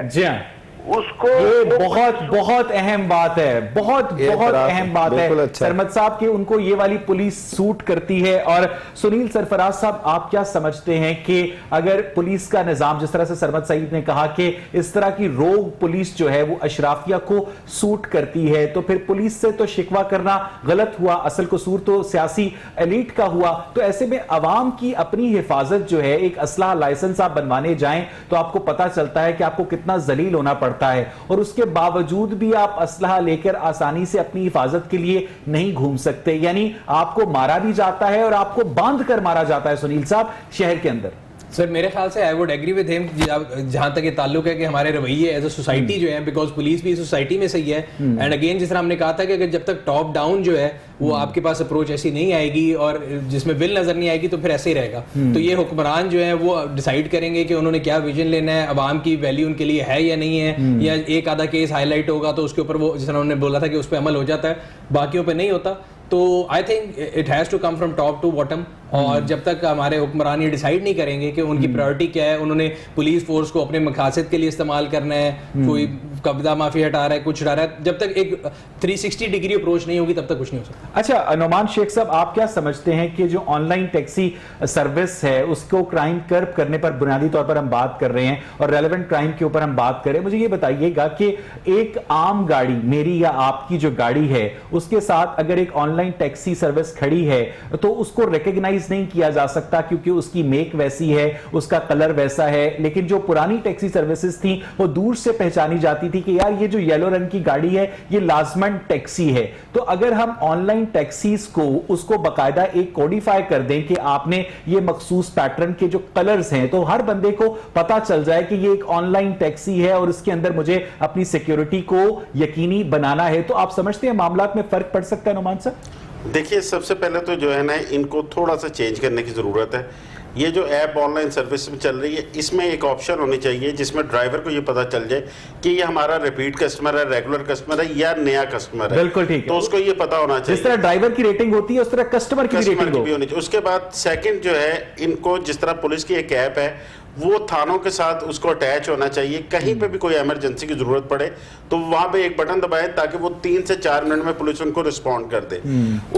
उसको ये बहुत बहुत अहम बात है, बहुत बहुत अहम बात है सरमद साहब कि उनको ये वाली पुलिस सूट करती है। और सुनील सरफराज साहब, आप क्या समझते हैं कि अगर पुलिस का निजाम, जिस तरह से सरमद सईद ने कहा कि इस तरह की रोग पुलिस जो है वो अशराफिया को सूट करती है, तो फिर पुलिस से तो शिकवा करना गलत हुआ, असल कसूर तो सियासी एलीट का हुआ। तो ऐसे में अवाम की अपनी हिफाजत जो है, एक असलहा लाइसेंस आप बनवाने जाएं तो आपको पता चलता है कि आपको कितना जलील होना पड़ता है, और उसके बावजूद भी आप असलहा लेकर आसानी से अपनी हिफाजत के लिए नहीं घूम सकते, यानी आपको मारा भी जाता है और आपको बांध कर मारा जाता है सुनील साहब शहर के अंदर। सर मेरे ख्याल से I would agree with him जहां तक ये ताल्लुक है कि हमारे रवैये एज अ सोसाइटी जो है, बिकॉज पुलिस भी सोसाइटी में सही है। एंड अगेन जिस तरह हमने कहा था कि अगर जब तक टॉप डाउन जो है वो आपके पास अप्रोच ऐसी नहीं आएगी और जिसमें विल नजर नहीं आएगी तो फिर ऐसे ही रहेगा। तो ये हुक्मरान जो है वो डिसाइड करेंगे कि उन्होंने क्या विजन लेना है, अवाम की वैल्यू उनके लिए है या नहीं है, या एक आधा केस हाईलाइट होगा तो उसके ऊपर वो, जिस तरह उन्होंने बोला था कि उस पर अमल हो जाता है, बाकियों पर नहीं होता। तो I think it has to come from top to bottom. और जब तक हमारे हुक्मरान ये डिसाइड नहीं करेंगे कि उनकी प्रायोरिटी क्या है, उन्होंने पुलिस फोर्स को अपने मकासद के लिए इस्तेमाल करना है, कोई कब्जा माफी हटा रहा है, कुछ हटा रहा है, जब तक एक 360 डिग्री अप्रोच नहीं होगी तब तक कुछ नहीं हो सकता। अच्छा नोमान शेख साहब, आप क्या समझते हैं कि जो ऑनलाइन टैक्सी सर्विस है उसको क्राइम कर्ब करने पर बुनियादी तौर पर हम बात कर रहे हैं और रेलेवेंट क्राइम के ऊपर हम बात करें, मुझे ये बताइएगा कि एक आम गाड़ी, मेरी या आपकी जो गाड़ी है, उसके साथ अगर एक ऑनलाइन टैक्सी सर्विस खड़ी है तो उसको रिकॉग्नाइज नहीं किया जा सकता क्योंकि उसकी मेक वैसी है, उसका कलर वैसा है, लेकिन जो पुरानी टैक्सी सर्विसेज थी वो दूर से पहचानी जाती थी कि यार ये जो येलो रंग की गाड़ी है ये लाजमन टैक्सी है। तो अगर हम ऑनलाइन टैक्सीज को उसको बकायदा एक कोडिफाई कर दें कि आपने ये मखसूस पैटर्न के जो कलर्स हैं, तो हर बंदे को पता चल जाए कि ये एक ऑनलाइन टैक्सी है और इसके अंदर मुझे अपनी सिक्योरिटी को यकीनी बनाना है, तो आप समझते हैं मामलात में फर्क पड़ सकता है नोमान साहब? देखिए, सबसे पहले तो जो है ना, इनको थोड़ा सा चेंज करने की ज़रूरत है। ये जो ऐप ऑनलाइन सर्विस में चल रही है, इसमें एक ऑप्शन होनी चाहिए जिसमें ड्राइवर को ये पता चल जाए कि ये हमारा रिपीट कस्टमर है, रेगुलर कस्टमर है या नया कस्टमर है। बिल्कुल ठीक है, तो उसको ये पता होना चाहिए। जिस तरह ड्राइवर की रेटिंग होती है उस तरह कस्टमर की रेटिंग भी होनी चाहिए। उसके बाद सेकंड जो है, इनको जिस तरह पुलिस की एक ऐप है वो थानों के साथ उसको अटैच होना चाहिए। कहीं पे भी कोई इमरजेंसी की जरूरत पड़े तो वहां पे एक बटन दबाएं ताकि वो 3 से 4 मिनट में पुलिस उनको रिस्पॉन्ड कर दे।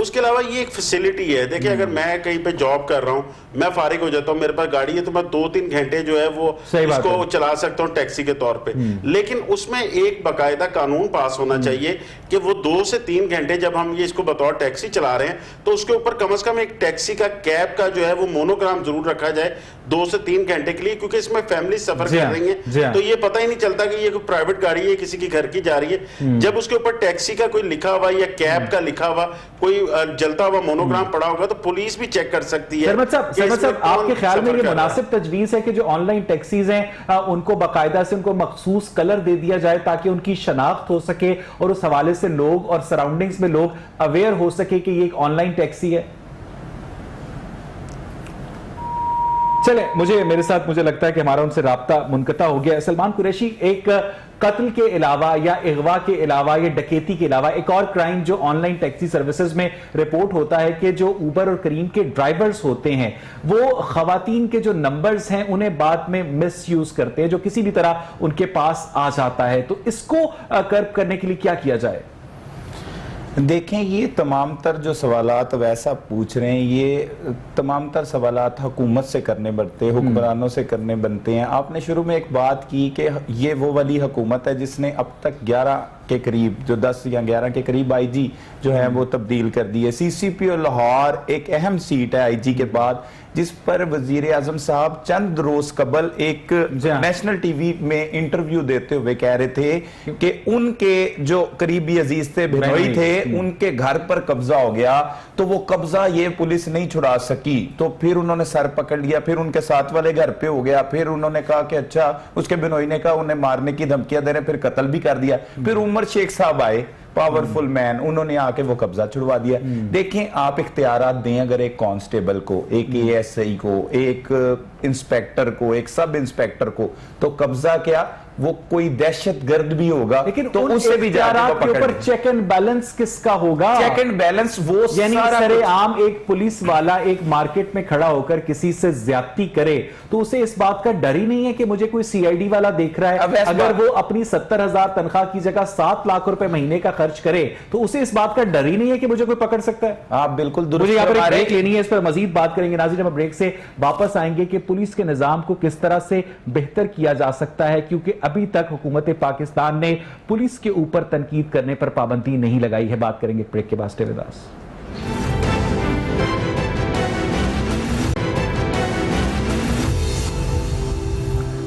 उसके अलावा ये एक फैसिलिटी है। देखिए, अगर मैं कहीं पे जॉब कर रहा हूँ, मैं फारिग हो जाता हूँ, मेरे पास गाड़ी है, तो मैं 2-3 घंटे जो है वो इसको चला सकता हूँ टैक्सी के तौर पे। लेकिन उसमें एक बाकायदा कानून पास होना चाहिए कि वो 2 से 3 घंटे जब हम ये इसको बतौर टैक्सी चला रहे हैं तो उसके ऊपर कम से कम एक टैक्सी का कैब का जो है वो मोनोग्राम जरूर रखा जाए 2 से 3 घंटे के लिए, क्योंकि इसमें फैमिली सफर कर रही है तो ये पता ही नहीं चलता कि ये कोई प्राइवेट गाड़ी है, किसी की घर की जा रही है। जब उसके ऊपर टैक्सी का कोई लिखा हुआ या कैब का लिखा हुआ कोई जलता हुआ मोनोग्राम पड़ा होगा तो पुलिस भी चेक कर सकती है। सरमद साहब, आपके ख्याल में ये मुनासिब तजवीज है कि जो ऑनलाइन टैक्सीज हैं उनको बाकायदा से उनको मखसूस कलर दे दिया जाए ताकि उनकी शनाख्त हो सके और उस हवाले से लोग और सराउंडिंग्स में लोग अवेयर हो सके कि ये एक ऑनलाइन टैक्सी है? चले, मुझे लगता है कि हमारा उनसे राब्ता मुनक़ता हो गया। सलमान कुरैशी, एक कत्ल के अलावा या अगवा के अलावा या डकैती के अलावा एक और क्राइम जो ऑनलाइन टैक्सी सर्विसेज में रिपोर्ट होता है कि जो उबर और करीम के ड्राइवर्स होते हैं वो खवातीन के जो नंबर्स हैं उन्हें बाद में मिस यूज करते हैं, जो किसी भी तरह उनके पास आ जाता है। तो इसको कर्ब करने के लिए क्या किया जाए? देखें, ये तमाम तर जो सवालात वैसा पूछ रहे हैं, ये तमाम तर सवालात हुकूमत से करने बनते हैं, हुक्मरानों से करने बनते हैं। आपने शुरू में एक बात की कि ये वो वाली हुकूमत है जिसने अब तक 11 के करीब, जो 10 या 11 के करीब आईजी जो है वो तब्दील कर दिए। सीसीपी और लाहौर एक अहम सीट है आईजी के बाद, जिस पर वजीर आजम साहब चंद रोज कबल एक नेशनल टीवी में इंटरव्यू देते हुए कह रहे थे कि उनके जो करीबी अजीज थे, बिनोई थे, उनके घर पर कब्जा हो गया, तो वो कब्जा ये पुलिस नहीं छुड़ा सकी, तो फिर उन्होंने सर पकड़ लिया, फिर उनके साथ वाले घर पे हो गया, फिर उन्होंने कहा कि अच्छा, उसके बिनोई ने कहा उन्हें मारने की धमकियां दे रहे, फिर कत्ल भी कर दिया। फिर उमर शेख साहब आए, पावरफुल मैन, उन्होंने आके वो कब्जा छुड़वा दिया। देखें, आप इख्तियारात दें अगर एक कांस्टेबल को, एक एएसआई को, एक इंस्पेक्टर को, एक सब इंस्पेक्टर को, तो कब्जा क्या, وہ کوئی دہشت گرد بھی ہوگا لیکن تو ان اسے بھی جا اختیارات کے اوپر چیک اینڈ بیلنس کس کا ہوگا؟ چیک اینڈ بیلنس وہ یعنی سارا سر عام ایک پولیس والا ایک مارکیٹ میں کھڑا ہو کر کسی سے زیادتی کرے تو اسے اس بات کا ڈر ہی نہیں ہے کہ مجھے کوئی سی آئی ڈی والا دیکھ رہا ہے؟ اگر وہ اپنی 70,000 تنخواہ کی جگہ 7 لاکھ روپے مہینے کا خرچ کرے تو اسے اس بات کا ڈر ہی نہیں ہے کہ مجھے کوئی پکڑ سکتا ہے؟ آپ بالکل درست مجھے یہاں پر ایک فرما رہے بریک لینی ہے، اس پر مزید بات کریں گے ناظرین۔ ہم بریک سے واپس آئیں گے کہ پولیس کے نظام کو کس طرح سے بہتر کیا جا سکتا ہے، کیونکہ ابھی تک حکومت پاکستان نے پولیس کے اوپر تنقید کرنے پر پابندی نہیں لگائی ہے۔ بات کریں گے بریک کے بعد، stay with us.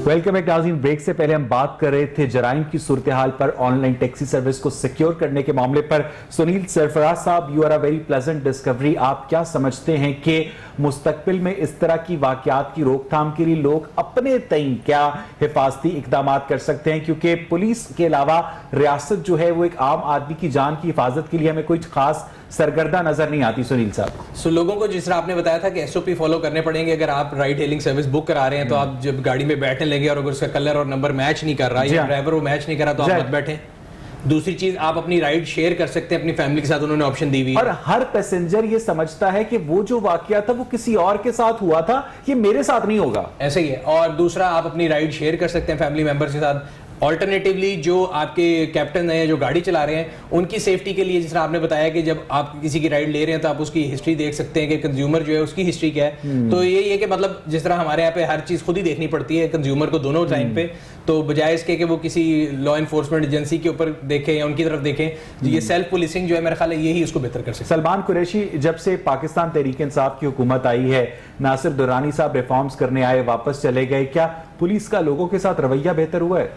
Welcome back ناظرین۔ بریک سے پہلے ہم بات کر رہے تھے جرائم کی صورتحال پر، آن لائن ٹیکسی سروس کو سیکیور کرنے کے معاملے پر۔ Sunil Sarfaraz sahab, you are a very pleasant discovery, آپ کیا سمجھتے ہیں کہ مستقبل میں اس طرح کی واقعات کی روک تھام کے لیے لوگ اپنے تئیں کیا حفاظتی اقدامات کر سکتے ہیں؟ کیونکہ پولیس کے علاوہ ریاست جو ہے وہ ایک عام آدمی کی جان کی حفاظت کے لیے ہمیں کوئی خاص سرگردہ نظر نہیں آتی۔ سنیل صاحب، لوگوں کو جس طرح آپ نے بتایا تھا کہ ایس او پی فالو کرنے پڑیں گے۔ اگر آپ رائڈ ہیلنگ سروس بک کرا رہے ہیں تو آپ جب گاڑی میں بیٹھنے لگے اور اگر اس کا کلر اور نمبر میچ نہیں کر رہا یا ڈرائیور وہ میچ نہیں کر رہا تو آپ مت بیٹھیں۔ دوسری چیز، آپ اپنی رائڈ شیئر کر سکتے ہیں اپنی فیملی کے ساتھ، انہوں نے آپشن دی ہوئی ہے، اور ہر پیسنجر یہ سمجھتا ہے کہ وہ جو واقعہ تھا وہ کسی اور کے ساتھ ہوا تھا، یہ میرے ساتھ نہیں ہوگا، ایسا ہی ہے۔ اور دوسرا، آپ اپنی رائڈ شیئر کر سکتے ہیں فیملی ممبرز کے ساتھ۔ آلٹرنیٹیولی جو آپ کے کیپٹن ہیں جو گاڑی چلا رہے ہیں ان کی سیفٹی کے لیے، جس طرح آپ نے بتایا کہ جب آپ کسی کی رائڈ لے رہے ہیں تو آپ اس کی ہسٹری دیکھ سکتے ہیں کہ کنزیومر جو ہے اس کی ہسٹری کیا ہے۔ تو یہی ہے کہ مطلب جس طرح ہمارے یہاں پہ ہر چیز خود ہی دیکھنی پڑتی ہے کنزیومر کو دونوں ٹائم پہ، تو بجائے اس کے کہ وہ کسی لا انفورسمنٹ ایجنسی کے اوپر دیکھیں یا ان کی طرف دیکھیں، یہ سیلف پولیسنگ جو ہے میرا خیال ہے یہی اس کو بہتر کر سکتا ہے۔ سلمان قریشی، جب سے پاکستان تحریک انصاف کی حکومت آئی ہے، ناصر درانی صاحب ریفارمز کرنے آئے، واپس چلے گئے، کیا پولیس کا لوگوں کے ساتھ رویہ بہتر ہوا ہے؟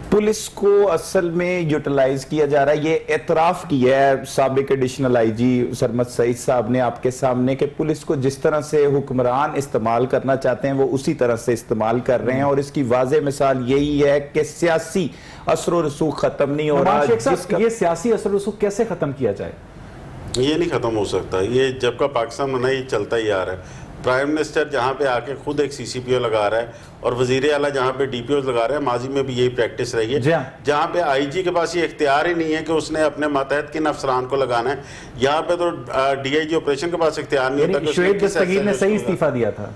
پولیس کو اصل میں یوٹیلائز کیا جا رہا ہے، یہ اعتراف کیا ہے سابق ایڈیشنل آئی جی سرمد سعید صاحب نے آپ کے سامنے کہ پولیس کو جس طرح سے حکمران استعمال کرنا چاہتے ہیں وہ اسی طرح سے استعمال کر رہے ہیں، اور اس کی واضح مثال یہی ہے کہ سیاسی اثر و رسوخ ختم نہیں ہو رہا۔ شیخ صاحب، یہ سیاسی اثر و رسوخ کیسے ختم کیا جائے؟ یہ نہیں ختم ہو سکتا، یہ جب کا پاکستان بنا یہ چلتا ہی آ رہا ہے۔ پرائم منسٹر جہاں پہ آ کے خود ایک سی سی پی او لگا رہا ہے اور وزیر اعلیٰ جہاں پہ ڈی پی اوز لگا رہے ہیں، ماضی میں بھی یہی پریکٹس رہی ہے، جہاں پہ آئی جی کے پاس یہ اختیار ہی نہیں ہے کہ اس نے اپنے ماتحت کن افسران کو لگانا ہے، یہاں پہ تو ڈی آئی جی آپریشن کے پاس اختیار نہیں ہوتا۔ شعیب دستگیر نے صحیح استعفیٰ دیا تھا،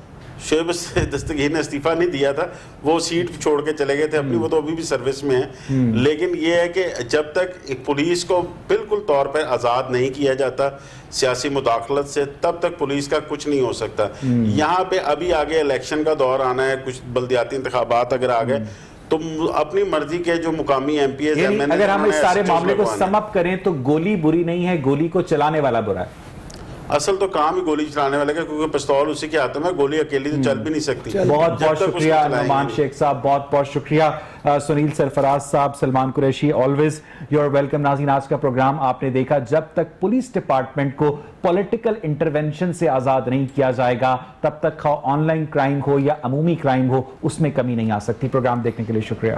شعیب دستگیر نے استعفیٰ نہیں دیا تھا، وہ سیٹ چھوڑ کے چلے گئے تھے اپنی، وہ تو ابھی بھی سروس میں ہیں۔ لیکن یہ ہے کہ جب تک پولیس کو بالکل طور پر آزاد نہیں کیا جاتا سیاسی مداخلت سے، تب تک پولیس کا کچھ نہیں ہو سکتا۔ یہاں پہ ابھی آگے الیکشن کا دور آنا ہے، کچھ بلدیاتی انتخابات اگر آ گئے تو اپنی مرضی کے جو مقامی M P as M N A, اگر ہم اس سارے معاملے کو سم اپ کریں تو گولی بری نہیں ہے، گولی کو چلانے والا برا ہے۔ اصل تو کام ہی گولی چلانے والے کا، کیونکہ پستول اسی کے ہاتھ میں، گولی اکیلی تو چل بھی نہیں سکتی۔ بہت بہت شکریہ نعمان شیخ صاحب، بہت بہت شکریہ Sunil Sarfaraz sahab, Salman Qureshi, always you are welcome. ناظرین، آج کا پروگرام آپ نے دیکھا، جب تک پولیس ڈپارٹمنٹ کو پولیٹیکل انٹرونشن سے آزاد نہیں کیا جائے گا تب تک آن لائن کرائم ہو یا عمومی کرائم ہو اس میں کمی نہیں آ سکتی۔ پروگرام دیکھنے کے لیے شکریہ۔